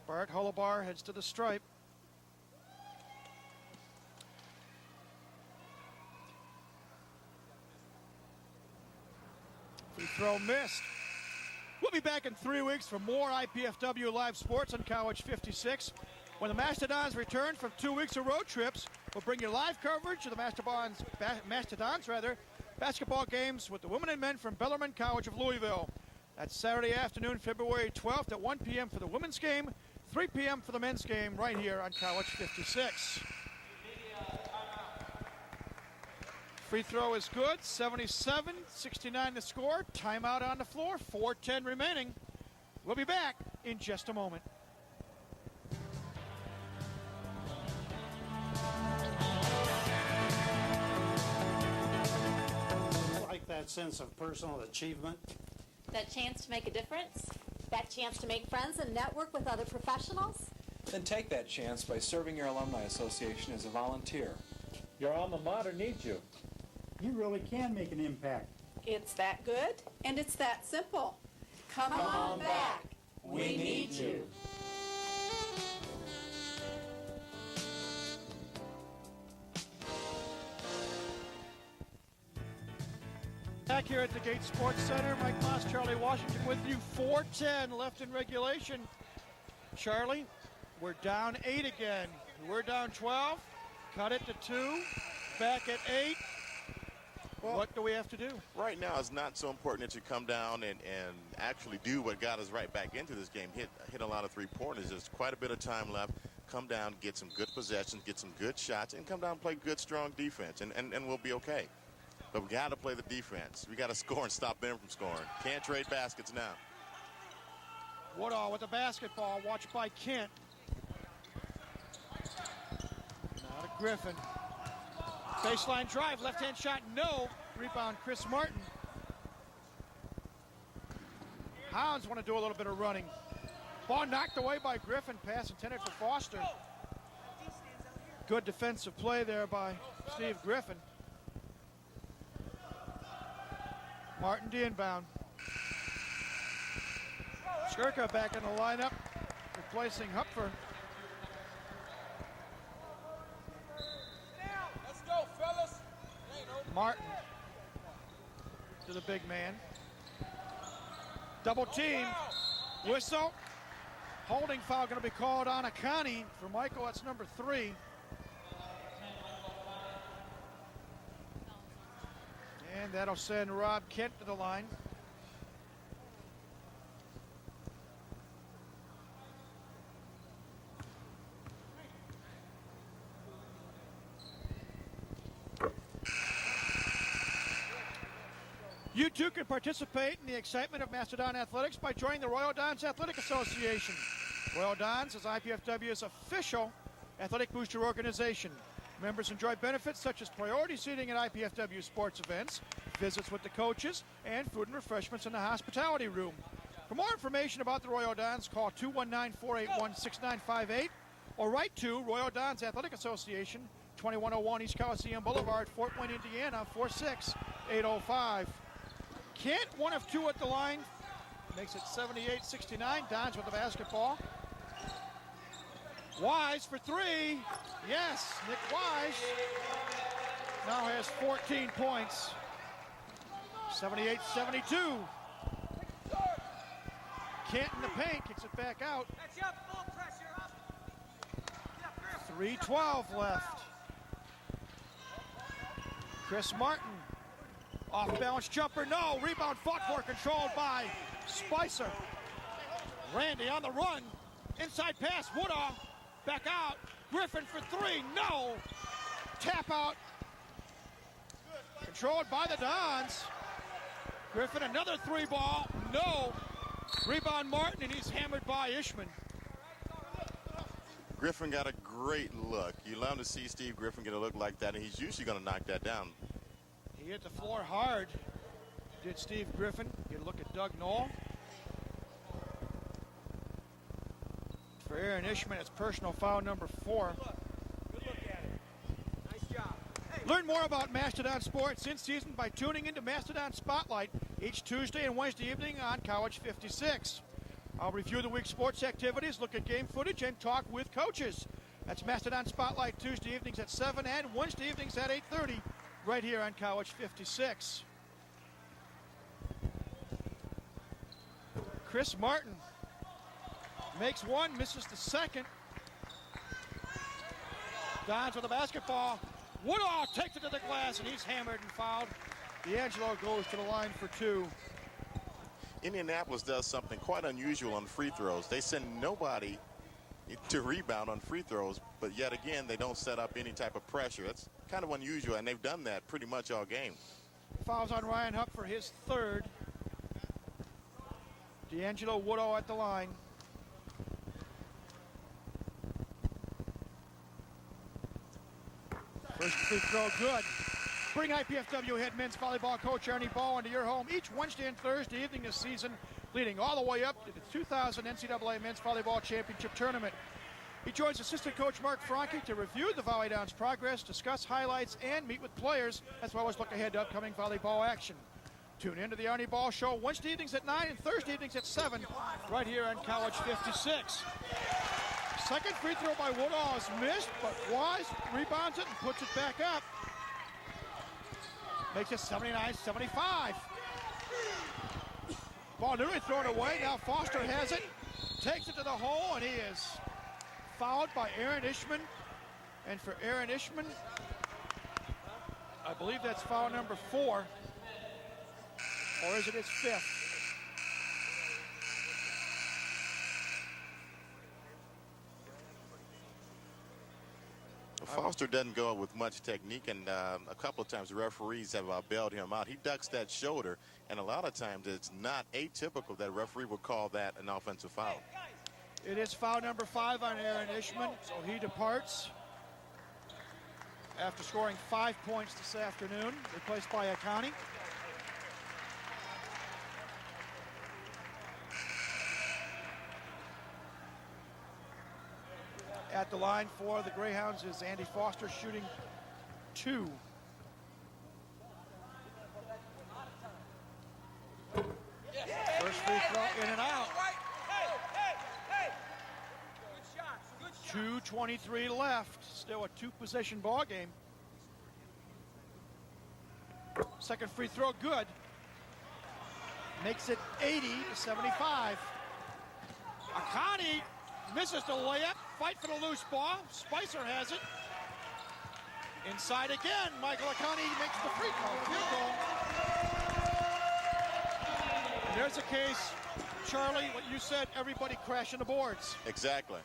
Bart Hullabar heads to the stripe. Free throw missed. We'll be back in 3 weeks for more IPFW Live Sports on College 56. When the Mastodons return from 2 weeks of road trips, we'll bring you live coverage of the Mastodons basketball games with the women and men from Bellarmine College of Louisville. That's Saturday afternoon, February 12th at 1 p.m. for the women's game, 3 p.m. for the men's game right here on College 56. Free throw is good, 77-69 the score. Timeout on the floor, 4:10 remaining. We'll be back in just a moment. Like that sense of personal achievement. That chance to make a difference? That chance to make friends and network with other professionals? Then take that chance by serving your alumni association as a volunteer. Your alma mater needs you. You really can make an impact. It's that good, and it's that simple. Come on back. We need you. Back here at the Gate Sports Center, Mike Moss, Charlie Washington with you. 4:10 left in regulation. Charlie, we're down 8 again. We're down 12. Cut it to 2. Back at 8. Well, what do we have to do? Right now, it's not so important that you come down and actually do what got us right back into this game. Hit a lot of three-pointers. There's quite a bit of time left. Come down, get some good possessions, get some good shots, and come down and play good, strong defense, and we'll be okay. But we got to play the defense. We got to score and stop them from scoring. Can't trade baskets now. Woodall with the basketball, watched by Kent. Now to Griffin. Baseline drive, left-hand shot, no. Rebound, Chris Martin. Hounds want to do a little bit of running. Ball knocked away by Griffin, pass intended for Foster. Good defensive play there by Steve Griffin. Martin D inbound. Skirka back in the lineup, replacing Hupfer. Let's go, fellas. Martin to the big man. Double team. Whistle. Holding foul going to be called on Akani. For Michael, that's number 3. And that'll send Rob Kent to the line. You too can participate in the excitement of Mastodon Athletics by joining the Royal Dons Athletic Association. Royal Dons is IPFW's official athletic booster organization. Members enjoy benefits such as priority seating at IPFW sports events, visits with the coaches, and food and refreshments in the hospitality room. For more information about the Royal Dons, call 219-481-6958 or write to Royal Dons Athletic Association, 2101 East Coliseum Boulevard, Fort Wayne, Indiana, 46805. Kent, 1 of 2 at the line, makes it 78-69. Dons with the basketball. Wise for 3. Yes, Nick Wise now has 14 points. 78-72. Kent in the paint, kicks it back out. 3:12 left. Chris Martin, off-balance jumper, no. Rebound fought for, controlled by Spicer. Randy on the run. Inside pass, Woodall. Back out. Griffin for 3, no. Tap out. Controlled by the Dons. Griffin, another 3 ball, no. Rebound Martin, and he's hammered by Ishman. Griffin got a great look. You love to see Steve Griffin get a look like that, and he's usually going to knock that down. He hit the floor hard. Did Steve Griffin. Get a look at Doug Knoll. For Aaron Ishman, it's personal foul number 4. Good look at it. Nice job. Hey. Learn more about Mastodon Sports in season by tuning into Mastodon Spotlight each Tuesday and Wednesday evening on College 56. I'll review the week's sports activities, look at game footage, and talk with coaches. That's Mastodon Spotlight Tuesday evenings at 7 and Wednesday evenings at 8:30 right here on College 56. Chris Martin makes 1, misses the second. Dons with the basketball. Woodall takes it to the glass, and he's hammered and fouled. D'Angelo goes to the line for 2. Indianapolis does something quite unusual on free throws. They send nobody to rebound on free throws, but yet again, they don't set up any type of pressure. That's kind of unusual, and they've done that pretty much all game. Fouls on Ryan Hupp for his 3rd. D'Angelo Woodall at the line. First free throw, good. Bring IPFW head men's volleyball coach Ernie Ball into your home each Wednesday and Thursday evening this season, leading all the way up to the 2000 NCAA Men's Volleyball Championship Tournament. He joins assistant coach Mark Franke to review the Volley Downs progress, discuss highlights, and meet with players, as well as look ahead to upcoming volleyball action. Tune in to the Ernie Ball Show Wednesday evenings at 9 and Thursday evenings at 7, right here on College 56. Second free throw by Woodall is missed, but Wise rebounds it and puts it back up. Makes it 79-75. Ball nearly thrown away. Now Foster has it, takes it to the hole, and he is fouled by Aaron Ishman. And for Aaron Ishman, I believe that's foul number 4. Or is it his 5th? Foster doesn't go with much technique, and a couple of times the referees have bailed him out. He ducks that shoulder, and a lot of times it's not atypical that a referee would call that an offensive foul. It is foul number 5 on Aaron Ishman, so he departs after scoring 5 points this afternoon, replaced by Akani. At the line for the Greyhounds is Andy Foster, shooting 2. First free throw in and out. 2:23 left. Still a 2-possession ball game. Second free throw good. Makes it 80-75. Akani misses the layup. Fight for the loose ball. Spicer has it. Inside again. Michael Akani makes the free throw. Field goal. And there's a case, Charlie, what you said, everybody crashing the boards. Exactly.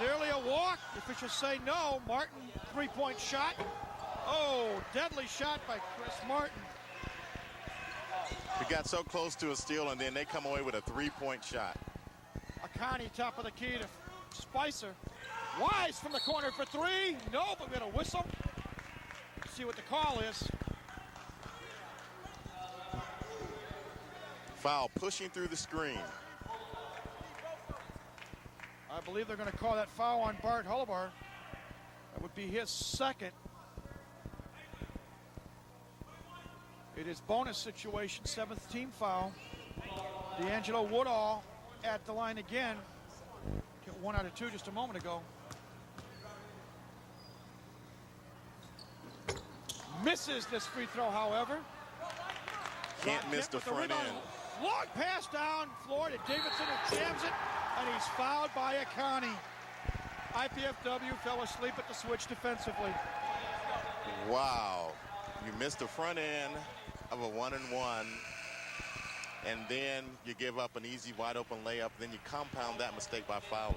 Nearly a walk. The officials say no. Martin, 3-point shot. Oh, deadly shot by Chris Martin. We got so close to a steal, and then they come away with a three-point shot. Akani, top of the key to Spicer. Wise from the corner for three. No, but we got a whistle. Let's see what the call is. Foul pushing through the screen. I believe they're going to call that foul on Bart Hullabar. That would be his second. It is bonus situation, seventh team foul. D'Angelo Woodall at the line again. Get 1 out of 2 just a moment ago. Misses this free throw, however. Can't miss the front end. Long pass down floor to Davidson, who jams it, and he's fouled by Akani. IPFW fell asleep at the switch defensively. Wow. You missed the front end of a 1-and-1, and then you give up an easy wide open layup, then you compound that mistake by fouling.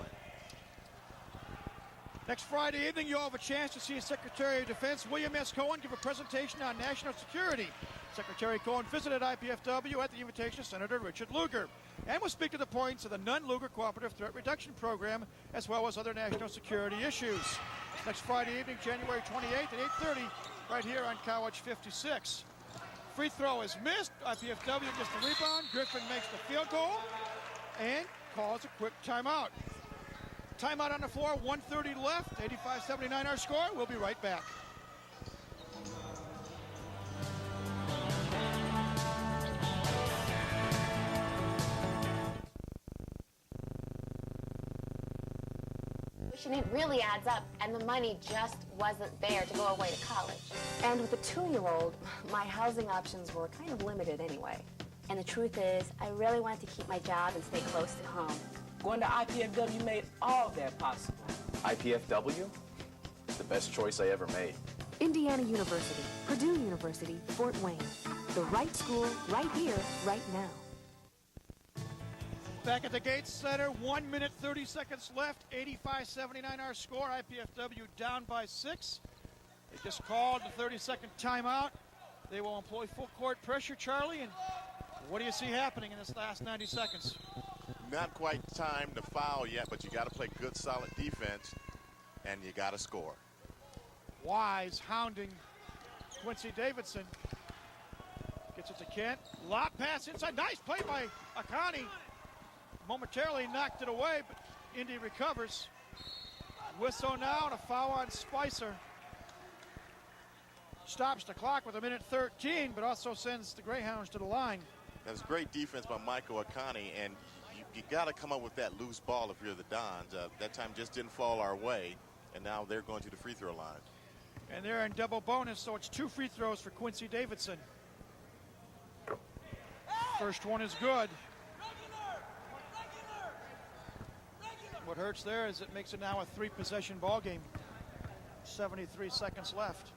Next Friday evening, you'll have a chance to see Secretary of Defense William S. Cohen give a presentation on national security. Secretary Cohen visited IPFW at the invitation of Senator Richard Lugar and will speak to the points of the Nunn-Lugar Cooperative Threat Reduction Program as well as other national security issues. Next Friday evening, January 28th at 8:30, right here on College 56. Free throw is missed. IPFW gets the rebound. Griffin makes the field goal and calls a quick timeout. Timeout on the floor, 1:30 left, 85-79 our score. We'll be right back. It really adds up, and the money just wasn't there to go away to college. And with a 2-year-old, my housing options were kind of limited anyway. And the truth is, I really wanted to keep my job and stay close to home. Going to IPFW made all of that possible. IPFW? It's the best choice I ever made. Indiana University, Purdue University, Fort Wayne. The right school, right here, right now. Back at the Gates Center, 1 minute, 30 seconds left, 85-79 our score. IPFW down by 6. They just called the 30-second timeout. They will employ full court pressure, Charlie, and what do you see happening in this last 90 seconds? Not quite time to foul yet, but you got to play good, solid defense, and you got to score. Wise hounding Quincy Davidson. Gets it to Kent. Lob pass inside. Nice play by Akani. Momentarily knocked it away, but Indy recovers. Whistle now and a foul on Spicer. Stops the clock with 1:13, but also sends the Greyhounds to the line. That's great defense by Michael Akani, and you got to come up with that loose ball if you're the Dons. That time just didn't fall our way, and now they're going to the free throw line. And they're in double bonus, so it's 2 free throws for Quincy Davidson. First one is good. What hurts there is it makes it now a 3-possession ball game. 73 seconds left.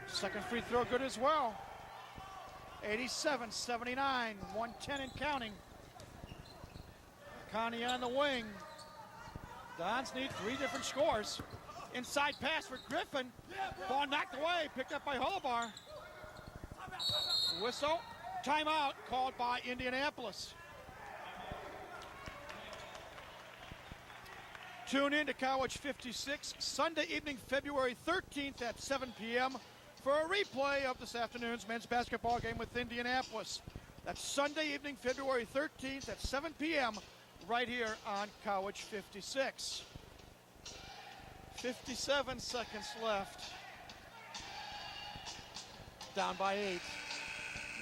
Second free throw good as well. 87-79, 110 and counting. Connie on the wing. Dons need 3 different scores. Inside pass for Griffin. Ball knocked away, picked up by Hullabar. Whistle. Timeout called by Indianapolis. Tune in to College 56 Sunday evening, February 13th at 7 p.m. for a replay of this afternoon's men's basketball game with Indianapolis. That's Sunday evening, February 13th at 7 p.m. right here on College 56. 57 seconds left. Down by 8.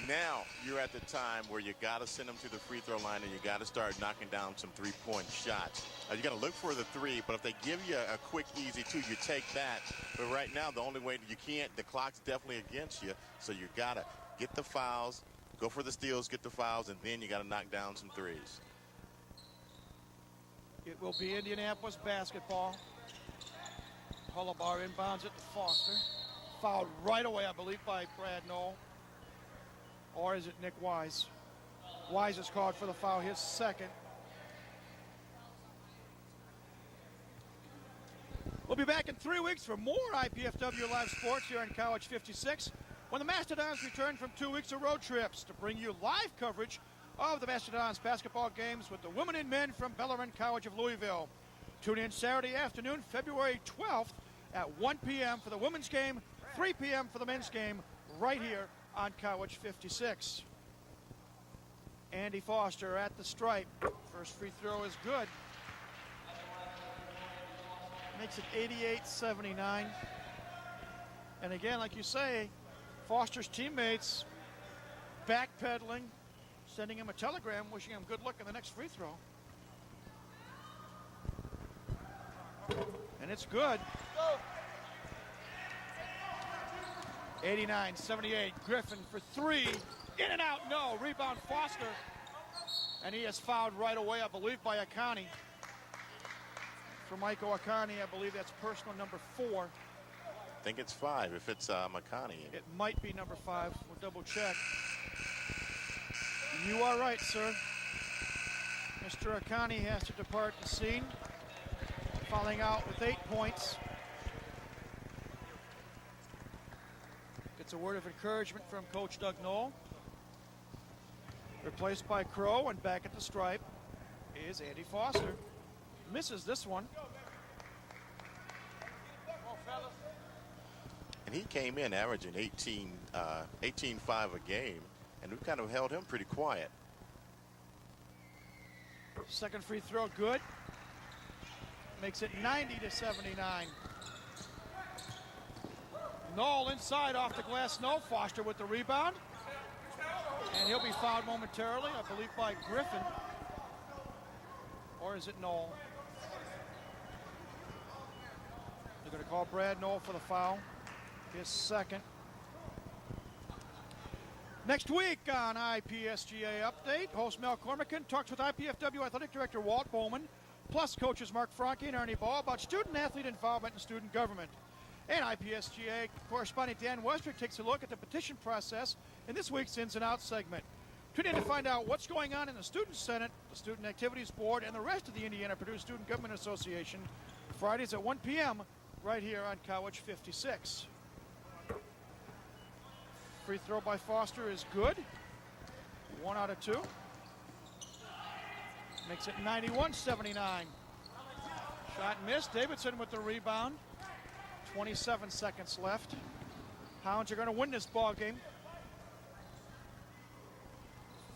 Now you're at the time where you got to send them to the free throw line and you got to start knocking down some three-point shots. You got to look for the 3, but if they give you a quick, easy 2, you take that. But right now, the only way you can't, the clock's definitely against you, so you got to get the fouls, go for the steals, get the fouls, and then you got to knock down some 3s. It will be Indianapolis basketball. Hullabar inbounds it to Foster. Fouled right away, I believe, by Brad Knoll. Or is it Nick Wise? Wise is called for the foul, his second. We'll be back in 3 weeks for more IPFW Live Sports here on College 56. when the Mastodons return from 2 weeks of road trips to bring you live coverage of the Mastodons basketball games with the women and men from Bellarmine College of Louisville. Tune in Saturday afternoon, February 12th at 1 p.m. for the women's game, 3 p.m. for the men's game, right here on College 56. Andy Foster at the stripe. First free throw is good. Makes it 88-79. And again, like you say, Foster's teammates backpedaling, sending him a telegram, wishing him good luck in the next free throw. And it's good. 89-78. Griffin for three. In and out, no. Rebound Foster. And he is fouled right away, I believe, by Akani. For Michael Akani, I believe that's personal number 4. I think it's 5 if it's McConney. It might be number 5. We'll double check. You are right, sir. Mr. Akani has to depart the scene, falling out with 8 points. Gets a word of encouragement from Coach Doug Knoll. Replaced by Crow, and back at the stripe is Andy Foster. Misses this one. And he came in averaging 18.5 a game, and we kind of held him pretty quiet. Second free throw, good. Makes it 90-79. Knoll inside off the glass, no. Foster with the rebound. And he'll be fouled momentarily, I believe, by Griffin. Or is it Knoll? They're going to call Brad Knoll for the foul. His second. Next week on IPSGA Update, host Mel Cormican talks with IPFW Athletic Director Walt Bowman, plus coaches Mark Franke and Ernie Ball about student-athlete involvement in student government. And IPSGA correspondent Dan Westrick takes a look at the petition process in this week's Ins and Outs segment. Tune in to find out what's going on in the Student Senate, the Student Activities Board, and the rest of the Indiana Purdue Student Government Association, Fridays at 1 p.m. right here on College 56. Free throw by Foster is good. 1 out of 2. Makes it 91-79. Shot missed. Davidson with the rebound. 27 seconds left. Hounds are going to win this ball game.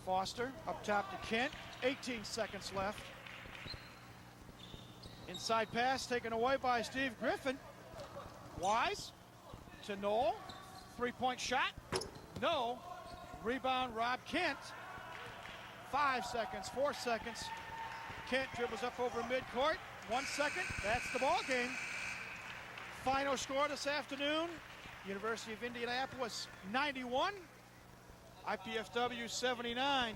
Foster up top to Kent. 18 seconds left. Inside pass taken away by Steve Griffin. Wise to Knoll. Three-point shot. No. Rebound Rob Kent. 5 seconds, 4 seconds. Kent dribbles up over midcourt. 1 second. That's the ball game. Final score this afternoon, University of Indianapolis 91, IPFW 79.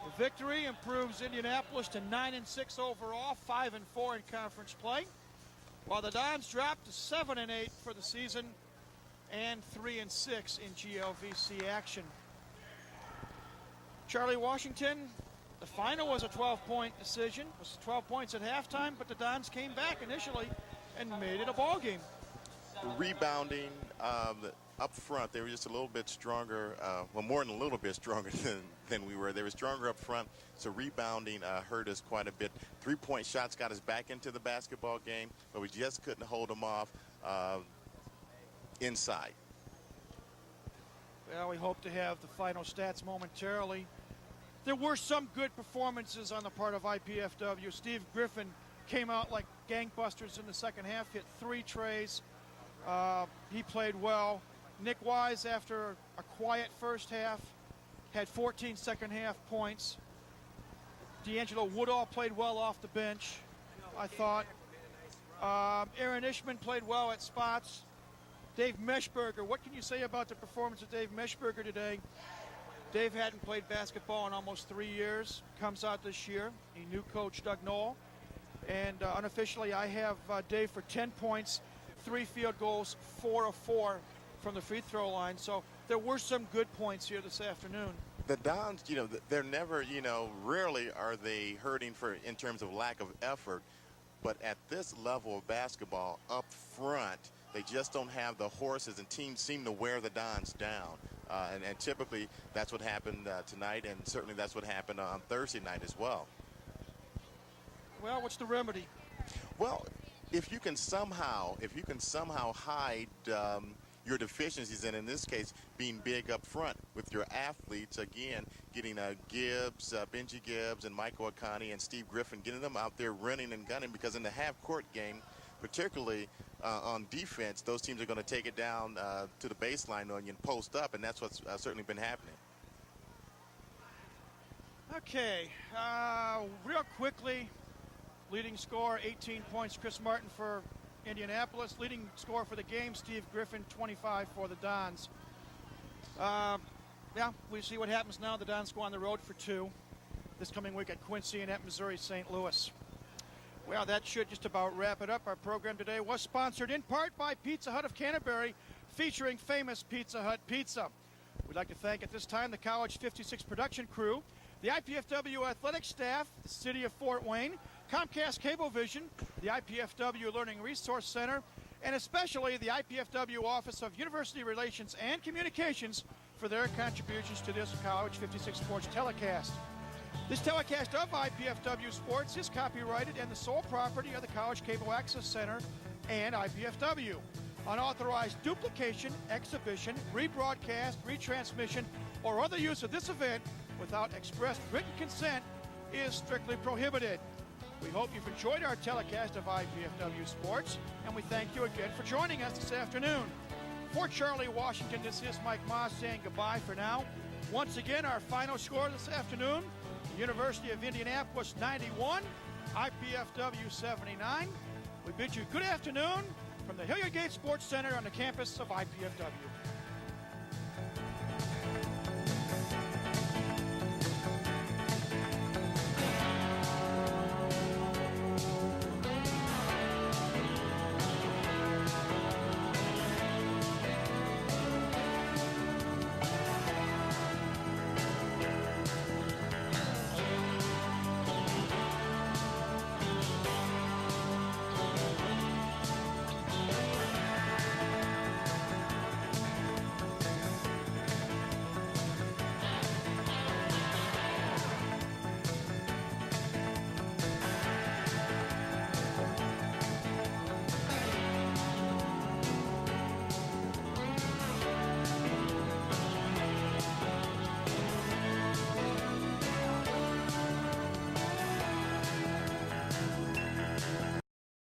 The victory improves Indianapolis to 9-6 overall, 5-4 in conference play, while the Dons drop to 7-8 for the season and 3-6 in GLVC action. Charlie Washington, the final was a 12-point decision. It was 12 points at halftime, but the Dons came back initially and made it a ball game. Rebounding up front, they were just a little bit stronger, well, more than a little bit stronger than we were. They were stronger up front, so rebounding hurt us quite a bit. Three-point shots got us back into the basketball game, but we just couldn't hold them off inside. Well, we hope to have the final stats momentarily. There were some good performances on the part of IPFW. Steve Griffin came out like gangbusters in the second half, hit 3 trays. He played well. Nick Wise, after a quiet first half, had 14 second half points. D'Angelo Woodall played well off the bench, I thought. Aaron Ishman played well at spots. Dave Meshberger, what can you say about the performance of Dave Meshberger today? Dave hadn't played basketball in almost 3 years. Comes out this year. He knew Coach Doug Knoll. And unofficially, I have Dave for 10 points, 3 field goals, 4 of 4 from the free throw line. So there were some good points here this afternoon. The Dons, they're never, rarely are they hurting in terms of lack of effort. But at this level of basketball up front, They just don't have the horses, and teams seem to wear the Dons down. And typically that's what happened tonight, and certainly that's what happened on Thursday night as well. Well, what's the remedy? Well, if you can somehow hide your deficiencies, and in this case being big up front with your athletes, again getting Gibbs, Benji Gibbs, and Michael Akani and Steve Griffin, getting them out there running and gunning, because in the half-court game, particularly on defense, those teams are going to take it down to the baseline on you and post up, and that's what's certainly been happening. Okay, real quickly, leading scorer, 18 points, Chris Martin for Indianapolis. Leading scorer for the game, Steve Griffin, 25 for the Dons. Yeah, we see what happens now. The Dons go on the road for 2 this coming week at Quincy and at Missouri St. Louis. Well, that should just about wrap it up. Our program today was sponsored in part by Pizza Hut of Canterbury, featuring famous Pizza Hut pizza. We'd like to thank at this time the College 56 production crew, the IPFW athletic staff, the City of Fort Wayne, Comcast Cablevision, the IPFW Learning Resource Center, and especially the IPFW Office of University Relations and Communications for their contributions to this College 56 Sports telecast. This telecast of IPFW Sports is copyrighted and the sole property of the College Cable Access Center and IPFW. Unauthorized duplication, exhibition, rebroadcast, retransmission, or other use of this event without express written consent is strictly prohibited. We hope you've enjoyed our telecast of IPFW Sports, and we thank you again for joining us this afternoon. For Charlie Washington, this is Mike Moss saying goodbye for now. Once again, our final score this afternoon, the University of Indianapolis 91, IPFW 79. We bid you good afternoon from the Hilliard Gate Sports Center on the campus of IPFW.